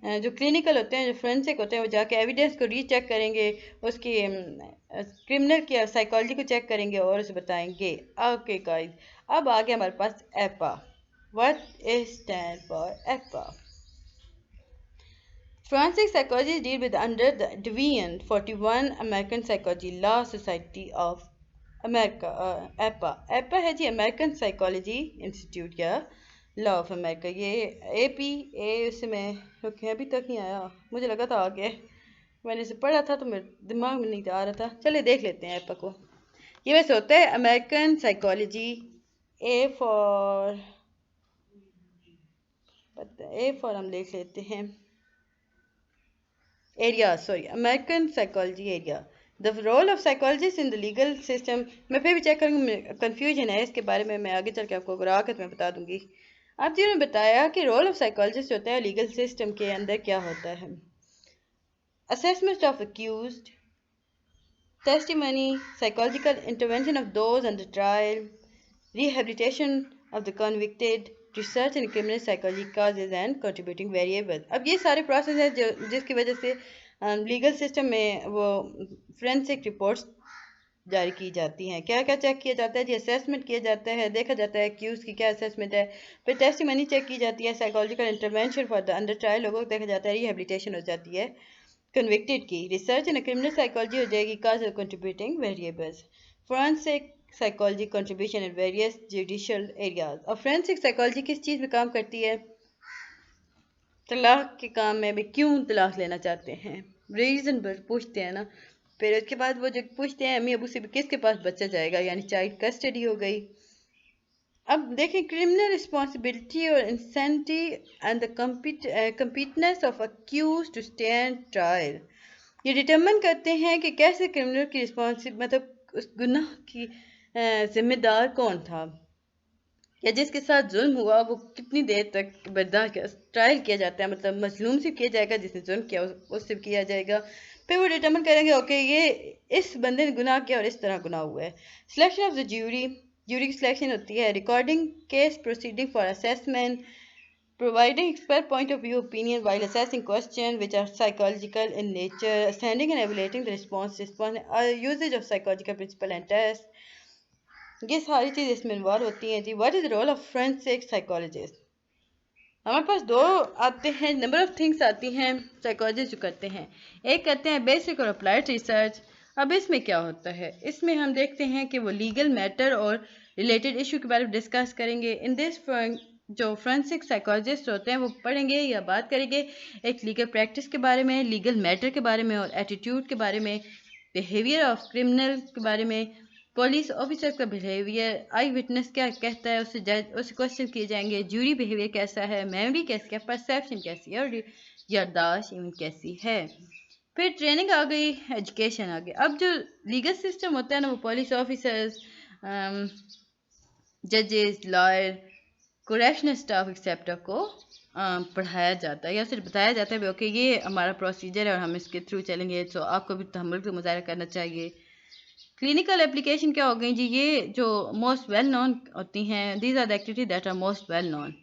Speaker 1: जो क्लिनिकल होते हैं, जो फोरेंसिक होते हैं, वो जाके एविडेंस को रीचेक करेंगे, उसकी क्रिमिनल की साइकोलॉजी को चेक करेंगे और उसे बताएंगे। ओके गाइस, अब आ गया हमारे पास एपा। व्हाट इज स्टैंड फॉर एपा? Forensic psychology deal with under the Division 41 American Psychology Law Society of America। एपा एपा है जी अमेरिकन साइकोलॉजी इंस्टीट्यूट या लॉ ऑफ अमेरिका। ये ए उसमें अभी तक नहीं आया, मुझे लगा था आ गया, मैंने इसे पढ़ा था तो मेरे दिमाग में नहीं आ रहा था। चलिए देख लेते हैं एपा को। ये वैसे होता है अमेरिकन साइकोलॉजी, ए फॉर हम देख लेते हैं area, sorry American psychology area. The role of psychologist in the legal system. मैं फिर भी चेक करूँगी, कन्फ्यूजन है इसके बारे में, मैं आगे चल के आपको आकर मैं बता दूंगी। आप जी ने बताया कि रोल ऑफ साइकोलॉजिस्ट होता है लीगल सिस्टम के अंदर क्या होता है? Assessment of accused, testimony, psychological intervention of those under trial, rehabilitation of the convicted, research in criminal psychology causes and contributing variables। अब ये सारे प्रोसेस हैं जो जिसकी वजह से लीगल सिस्टम में वो फोरेंसिक रिपोर्ट्स जारी की जाती हैं। क्या क्या चेक किया जाता है जी? असेसमेंट किया जाता है, देखा जाता है एक्यूज की क्या असेसमेंट है, फिर टेस्टिमनी चेक की जाती है, psychological intervention for the under trial लोगों को देखा जाता है, रिहेबिलिटेशन हो जाती है कन्विक्टेड की, रिसर्च इन क्रिमिनल साइकोलॉजी हो जाएगी, cause of contributing variables, forensic psychology contribution in various judicial areas. और फोरेंसिक साइकोलॉजी किस चीज़ में काम करती है? तलाक के काम में भी क्यों तलाक लेना चाहते हैं, रीज़न पूछते हैं ना। फिर उसके बाद वो जो पूछते हैं अम्मी अबू से भी किसके पास बच्चा जाएगा, यानी चाइल्ड कस्टडी हो गई। अब देखें, क्रिमिनल रिस्पॉन्सिबिलिटी और incentive and the competence of accused to stand trial. ये डिटर्मिन करते हैं कि कैसे क्रिमिनल की रिस्पॉन्सिब मतलब उस गुनाह की जिम्मेदार कौन था, या जिसके साथ जुल्म हुआ वो कितनी देर तक बर्दाश्त किया। ट्रायल किया जाता है, मतलब मजलूम से किया जाएगा, जिसने जुल्म किया उससे किया जाएगा। फिर वो डिटर्मिन करेंगे ओके ये इस बंदे ने गुनाह किया और इस तरह गुनाह हुआ है। Selection of the jury, jury की सिलेक्शन होती है। Recording case proceeding for assessment, providing expert point of view opinion while assessing questions which are psychological in nature, understanding and evaluating the response, usage of psychological principle and test। ये सारी चीज़ इसमें involve होती हैं जी। What is the role of forensic psychologist? हमारे पास दो आते हैं, नंबर ऑफ थिंग्स आती हैं साइकोलॉजिस्ट जो करते हैं। एक करते हैं बेसिक और अप्लाइड रिसर्च। अब इसमें क्या होता है? इसमें हम देखते हैं कि वो लीगल मैटर और रिलेटेड इशू के बारे में डिस्कस करेंगे। इन दिस जो फोरेंसिक साइकोलॉजिस्ट होते हैं वो पढ़ेंगे या बात करेंगे एक लीगल प्रैक्टिस के बारे में, लीगल मैटर के बारे में और एटीट्यूड के बारे में, बिहेवियर ऑफ क्रिमिनल के बारे में, पुलिस ऑफिसर का बिहेवियर, आई विटनेस क्या कहता है उससे जज उससे क्वेश्चन किए जाएंगे, ज्यूरी बिहेवियर कैसा है, मेमोरी कैसी है, परसेप्शन कैसी है और याददाश्त इवन कैसी है। फिर ट्रेनिंग आ गई, एजुकेशन आ गई। अब जो लीगल सिस्टम होता है ना, वो पुलिस ऑफिसर्स, जजेस, लॉयर, करेक्शनल स्टाफ एक्सेप्टर को पढ़ाया जाता है या फिर बताया जाता है ओके ये हमारा प्रोसीजर है और हम इसके थ्रू चलेंगे, तो आपको भी तहम्मुल का मुजाहरा करना चाहिए। क्लिनिकल एप्लीकेशन क्या हो गई जी, ये जो मोस्ट वेल नोन होती हैं, these are the activity that are most well known.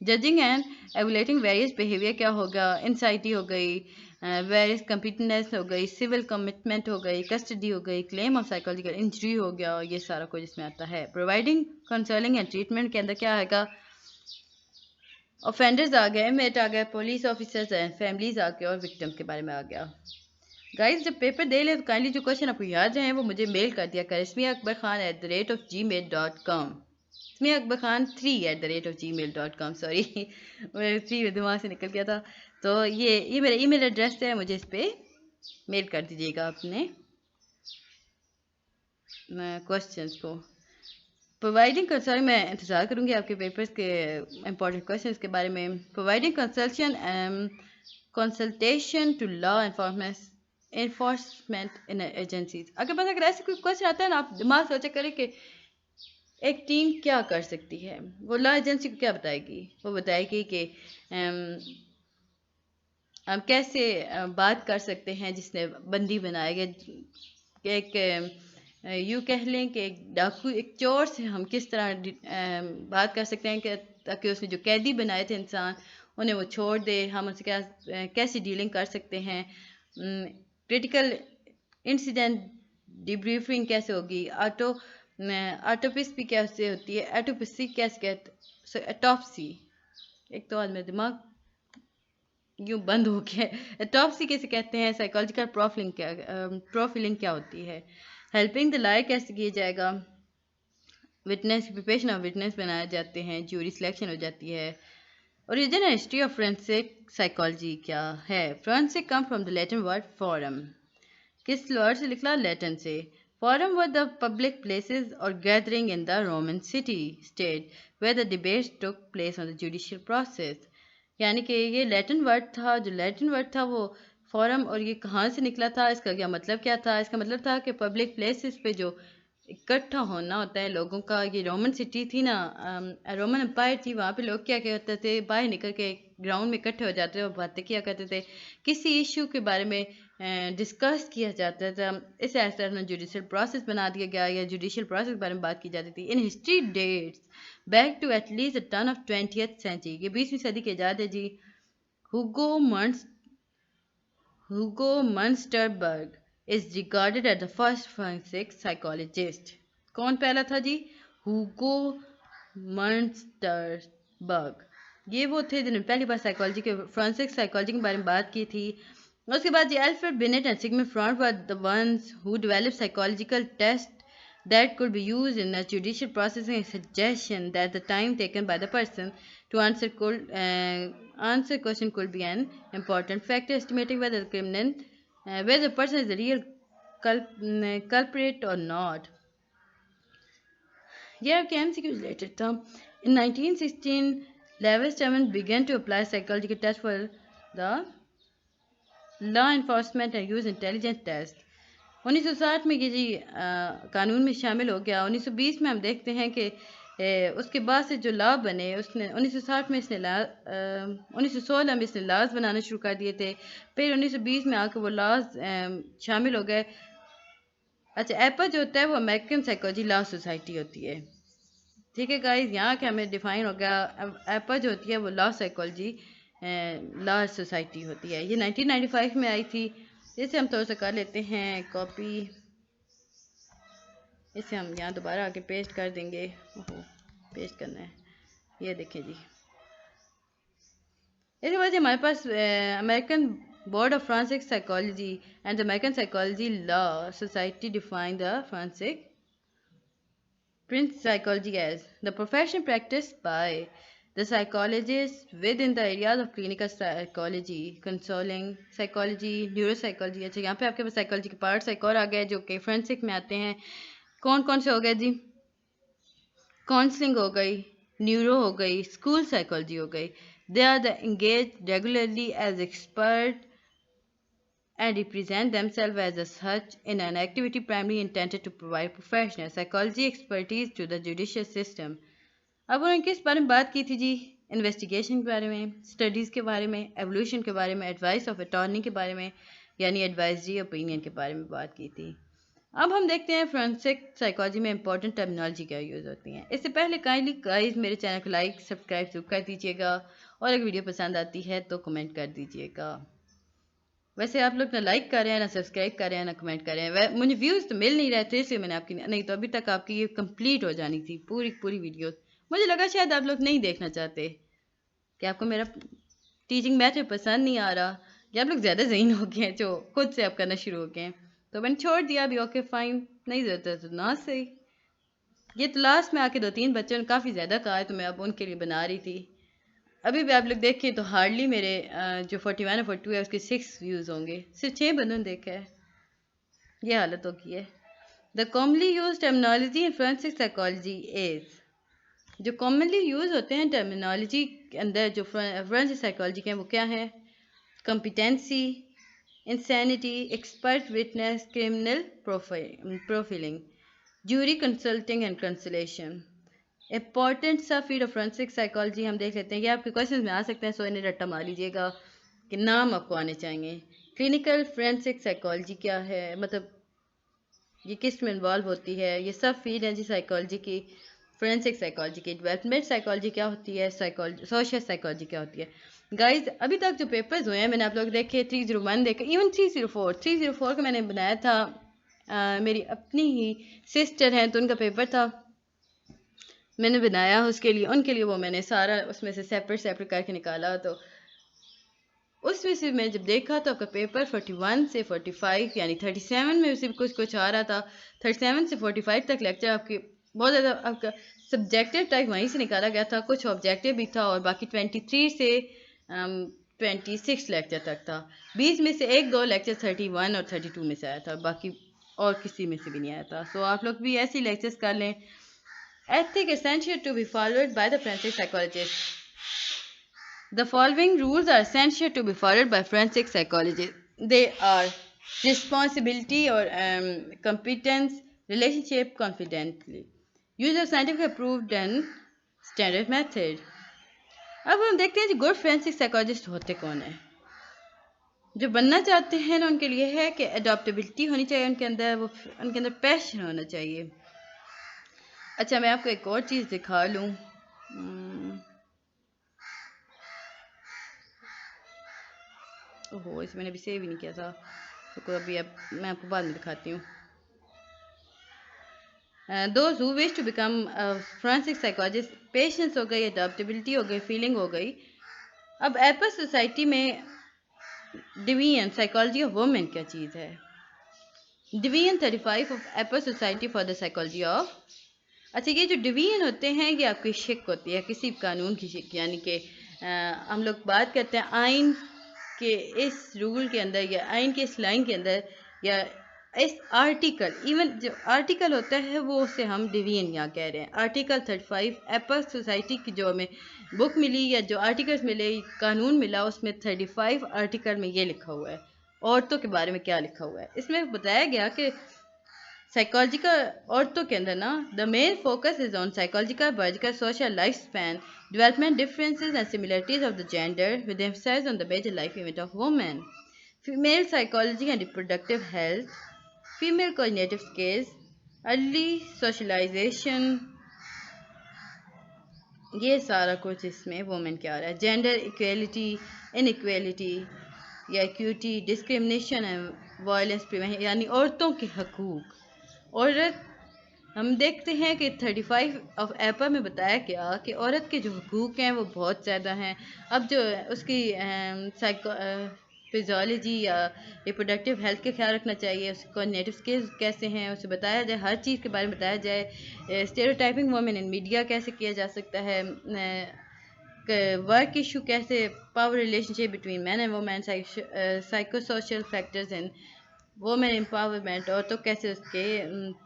Speaker 1: Judging and evaluating various behaviour क्या होगा, इंसाइटी हो गई, वेरियस कम्पिटेंस हो गई, सिविल कमिटमेंट हो गई, कस्टडी हो गई, क्लेम ऑफ साइकोलॉजिकल इंजरी हो गया, ये सारा कुछ इसमें आता है। प्रोवाइडिंग काउंसलिंग एंड ट्रीटमेंट के अंदर क्या आएगा, ऑफेंडर्स आ गए, मेट आ गया, पुलिस ऑफिसर्स एंड फैमिलीज आ गए और विक्टिम के बारे में आ गया। गाइस जब पेपर दे ले तो काइंडली जो क्वेश्चन आपको याद है वो मुझे मेल कर दिया कर ismiakbarkhan@gmail.com, ismiakbarkhan3@gmail.com, सॉरी मेरे 3 दिमाग से निकल गया था। तो ये मेरा ईमेल एड्रेस है, मुझे इस पर मेल कर दीजिएगा अपने क्वेश्चंस को। प्रोवाइडिंग कंसल्ट, मैं इंतज़ार करूँगी आपके पेपर्स के इंपॉर्टेंट क्वेश्चंस के बारे में। Providing consultation to law enforcement in agencies. अगर ऐसे कोई क्वेश्चन आता है ना, आप दिमाग सोचा करें कि एक टीम क्या कर सकती है, वो लॉ एजेंसी को क्या बताएगी, वो बताएगी कि हम कैसे बात कर सकते हैं जिसने बंदी बनाया गया, एक यूँ कह लें कि एक डाकू, एक चोर से हम किस तरह बात कर सकते हैं कि ताकि उसने जो कैदी बनाए थे इंसान, उन्हें वो छोड़ दे, हम उससे क्या कैसे डीलिंग कर सकते हैं। क्रिटिकल इंसिडेंट डिब्रीफिंग कैसे होगी, ऑटोपिसी कैसे होती है, ऑटोपिसी कैसे कहते, ऑटोप्सी, एक तो आज मेरा दिमाग यूँ बंद हो गया। ऑटोप्सी कैसे कहते हैं, साइकोलॉजिकल प्रोफाइलिंग क्या होती है, हेल्पिंग द लायर कैसे किया जाएगा, विटनेस प्रिपरेशन ऑफ विटनेस बनाए जाते हैं, ज्यूरी सिलेक्शन हो जाती है। Origin and history of forensic psychology क्या है। Forensic come from the Latin word forum, किस वर्ड से निकला, लैटिन से। Forum were the public places और gathering in the Roman city state where the debates took place on the judicial process. यानी कि ये लैटिन वर्ड था, जो लैटिन वर्ड था वो फोरम, और ये कहाँ से निकला था, इसका क्या मतलब क्या था। इसका मतलब था कि पब्लिक प्लेसेस पे जो इकट्ठा होना होता है लोगों का। ये रोमन सिटी थी ना, रोमन एम्पायर थी, वहाँ पे लोग क्या क्या करते थे, बाहर निकल के ग्राउंड में इकट्ठे हो जाते थे और बातें किया करते थे, किसी इशू के बारे में डिस्कस किया जाता था। इस ऐसा जुडिशियल प्रोसेस बना दिया गया, या जुडिशियल प्रोसेस के बारे में बात की जाती थी। In history dates back to at least the turn of 20th century, ये 20वीं सदी के इजाद है जी। हुगो मंस्टरबर्ग is regarded as the first forensic psychologist. कौन पहला था जी, हुगो मंस्टरबर्ग। ये वो थे जिन्होंने पहली बार साइकोलॉजी के फोरेंसिक साइकोलॉजी के बारे में बात की थी। उसके बाद जी Alfred Binet and Sigmund Freud were the ones who developed psychological test that could be used in a judicial processing, a suggestion that the time taken by the person to answer question could be an important factor estimating whether the criminal whether the person is the real culprit or not. Yeah, okay, MCQ is related. In 1916, Leverstein began to apply psychological tests for the law enforcement and use intelligence tests. 1960 में ये जी कानून में शामिल हो गया। 1920 में हम देखते हैं कि उसके बाद से जो लॉ बने, उसने 1960 में इसने 1916 में इसने लॉज बनाना शुरू कर दिए थे। फिर 1920 में आकर वो लॉज शामिल हो गए। अच्छा, एपा जो होता है वो अमेरिकन साइकोलॉजी लॉ सोसाइटी होती है। ठीक है गाइस, यहाँ के हमें डिफाइन हो गया। एपा जो होती है वो लॉ साइकोलॉजी लॉ सोसाइटी होती है। ये 1995 में आई थी। इसे हम थोड़ा सा कर लेते हैं कॉपी, इसे हम यहाँ दोबारा आके पेस्ट कर देंगे। ओहो, पेस्ट करना है, ये देखें जी। इसके बाद हमारे पास American board of forensic psychology and the American psychology law society define the forensic psychology as the profession practiced by the psychologists within the areas of clinical psychology, counseling psychology, neuropsychology। अच्छा, यहाँ पे आपके पास psychology के parts एक और आ गए जो कि फोरेंसिक में आते हैं। कौन कौन से हो गए जी, काउंसलिंग हो गई, न्यूरो हो गई, स्कूल साइकोलॉजी हो गई। They are the engage regularly as expert and represent themselves as a such in an activity primarily intended to provide professional psychology expertise to the judicial system. अब उन्होंने किस बारे में बात की थी जी? इन्वेस्टिगेशन के बारे में, स्टडीज़ के बारे में, एवोल्यूशन के बारे में, एडवाइस ऑफ अटॉर्नी के बारे में, यानी एडवाइजरी ओपिनियन के बारे में बात की थी। अब हम देखते हैं फोरेंसिक साइकोलॉजी में इंपॉर्टेंट टर्मिनोलॉजी क्या यूज़ होती हैं। इससे पहले काइंडली गाइस मेरे चैनल को लाइक सब्सक्राइब जरूर कर दीजिएगा और अगर वीडियो पसंद आती है तो कमेंट कर दीजिएगा। वैसे आप लोग ना लाइक कर रहे हैं, ना सब्सक्राइब कर रहे हैं, ना कमेंट कर रहे हैं। मुझे व्यूज़ तो मिल नहीं रहे थे, इसलिए मैंने आपकी नहीं तो अभी तक आपकी ये कंप्लीट हो जानी थी पूरी वीडियो। मुझे लगा शायद आप लोग नहीं देखना चाहते, कि आपको मेरा टीचिंग मैथड पसंद नहीं आ रहा, या आप लोग ज़्यादा ज़हीन हो गए हैं जो खुद से आप करना शुरू हो गए हैं, तो मैंने छोड़ दिया अभी। ओके फाइन, नहीं ज़रूरत है तो ना सही। ये तो लास्ट में आके 2-3 बच्चों ने काफ़ी ज़्यादा कहा है तो मैं अब उनके लिए बना रही थी। अभी भी आप लोग देखें तो हार्डली मेरे जो 41 और 42 है उसके 6 व्यूज़ होंगे, सिर्फ 6 बंदों ने देखा है। ये हालत होगी है। The commonly use terminology in forensic psychology is, जो कॉमनली यूज़ होते हैं टर्मिनोलॉजी के अंदर जो फोरेंसिक साइकोलॉजी के हैं वो क्या है? Competency, insanity, expert witness, criminal profiling, jury consulting and consolation. Important सा फील्ड ऑफ फोरेंसिक साइकोलॉजी हम देख लेते हैं। ये आपके क्वेश्चन में आ सकते हैं, सो इन्हें रट्टा मार लीजिएगा कि नाम आपको आने चाहिए। क्लिनिकल फोरेंसिक साइकोलॉजी क्या है, मतलब ये किस में इन्वॉल्व होती है? ये सब फील्ड हैं जी साइकोलॉजी की, फोरेंसिक साइकोलॉजी की। डेवलपमेंट साइकोलॉजी क्या होती है, साइकोलॉजी सोशल साइकोलॉजी क्या होती है। गाइज अभी तक जो पेपर्स हुए हैं मैंने आप लोग देखे, 301 देखे, इवन 304 का मैंने बनाया था। मेरी अपनी ही सिस्टर हैं तो उनका पेपर था, मैंने बनाया उसके लिए, उनके लिए वो मैंने सारा उसमें से सेपरेट करके निकाला। तो उसमें से मैं जब देखा तो आपका पेपर 41 से 45 यानी 37 में से कुछ आ रहा था। 37 से 45 तक लेक्चर आपके बहुत ज़्यादा आपका सब्जेक्टिव टाइप वहीं से निकाला गया था, कुछ ऑब्जेक्टिव भी था, और बाकी 23 से 26 लेक्चर तक था। 20 में से 1-2 लेक्चर 31 और 32 में से आया था, बाकी और किसी में से भी नहीं आया था। सो आप लोग भी ऐसे ही लेक्चर्स कर लें। Ethic essential to be followed by the forensic psychologist. The following rules are essential to be followed by forensic psychologists. They are responsibility or competence, relationship, confidently, use of scientific approved and standard method. अब हम देखते हैं कि good forensic psychologist होते कौन है। जो बनना चाहते हैं ना उनके लिए है कि अडॉप्टेबिलिटी होनी चाहिए उनके अंदर, वो उनके अंदर पैशन होना चाहिए। अच्छा मैं आपको एक और चीज़ दिखा लूँ। ओहो इसे मैंने अभी सेव ही नहीं किया था, तो अभी अब मैं आपको बाद में दिखाती हूँ। Those who wish to become a forensic psychologist, patience हो गई, अडॉप्टेबिलिटी हो गई, फीलिंग हो गई। अब एपस सोसाइटी में डिवीजन साइकोलॉजी ऑफ वुमेन क्या चीज़ है? Division 35 of apps society for the psychology of. अच्छा ये जो डिवीजन होते हैं ये आपकी शिक होती है, किसी कानून की शिक, यानी कि हम लोग बात करते हैं आइन के इस रूल के अंदर या आइन के इस लाइन के अंदर या इस आर्टिकल, इवन जो आर्टिकल होता है वो उसे हम डिवीजन यहाँ कह रहे हैं। आर्टिकल 35 एपस सोसाइटी की जो हमें बुक मिली या जो आर्टिकल्स मिले, कानून मिला, उसमें 35 आर्टिकल में ये लिखा हुआ है औरतों के बारे में क्या लिखा हुआ है। इसमें बताया गया कि साइकोलॉजिकल औरतों के अंदर ना the main focus is on psychological, biological, social, life span, development differences and similarities of the gender with emphasis on the major life event of women, female psychology and reproductive health, female cognitive skills, early socialization, ये सारा कुछ इसमें women क्या आ रहा है। Gender equality, inequality या equity, discrimination and violence prevention, यानी औरतों के हकूक। औरत हम देखते हैं कि 35 ऑफ एपा में बताया गया कि औरत के जो हकूक़ हैं वो बहुत ज़्यादा हैं। अब जो उसकी फिजियोलॉजी या रिप्रोडक्टिव हेल्थ का ख्याल रखना चाहिए, उसके कॉग्निटिव स्किल्स कैसे हैं उसे बताया जाए, हर चीज़ के बारे में बताया जाए। स्टेरियोटाइपिंग वुमेन इन मीडिया कैसे किया जा सकता है, वर्क इशू कैसे, power relationship between man and women, psycho social factors in women empowerment, और तो कैसे उसके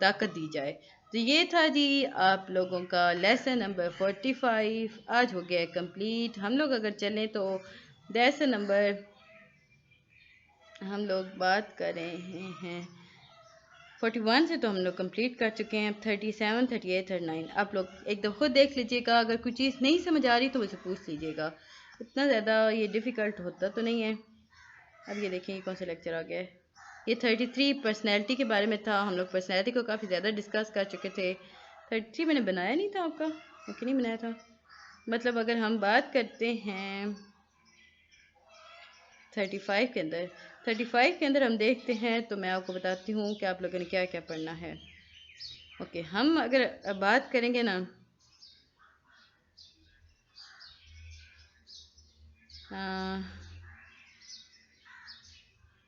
Speaker 1: ताकत दी जाए। तो ये था जी आप लोगों का लेसन नंबर 45 आज हो गया कंप्लीट। हम लोग अगर चलें तो लेसन नंबर हम लोग बात कर रहे हैं 41 से, तो हम लोग कंप्लीट कर चुके हैं। 37, 38, 39 आप लोग एक दफ़ा खुद देख लीजिएगा। अगर कोई चीज़ नहीं समझ आ रही तो मुझसे पूछ लीजिएगा, इतना ज़्यादा ये डिफ़िकल्ट होता तो नहीं है। अब ये देखें, ये कौन सा लेक्चर आ गया है। ये 33 पर्सनैलिटी के बारे में था। हम लोग पर्सनैलिटी को काफ़ी ज़्यादा डिस्कस कर चुके थे। 33 मैंने बनाया नहीं था आपका, ओके, नहीं बनाया था। मतलब अगर हम बात करते हैं 35 के अंदर, 35 के अंदर हम देखते हैं, तो मैं आपको बताती हूँ कि आप लोगों ने क्या क्या पढ़ना है। ओके, हम अगर बात करेंगे ना,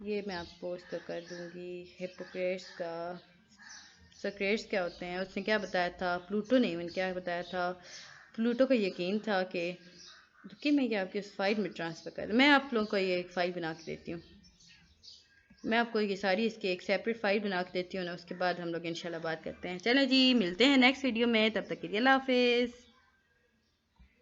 Speaker 1: ये मैं आपको पोस्ट कर दूँगी। हिपोक्रेट्स का, सोक्रेट्स क्या होते हैं, उसने क्या बताया था, प्लूटो ने इवन क्या बताया था। प्लूटो को यकीन था कि मैं ये आपकी उस फाइल में ट्रांसफ़र कर दूँ। मैं आप लोगों को ये एक फ़ाइल बना के देती हूँ। मैं आपको ये सारी इसकी एक सेपरेट फ़ाइल बना के देती हूँ ना, उसके बाद हम लोग इंशाल्लाह बात करते हैं। चलो जी, मिलते हैं नेक्स्ट वीडियो में, तब तक के लिए अल्लाह हाफ़िज़।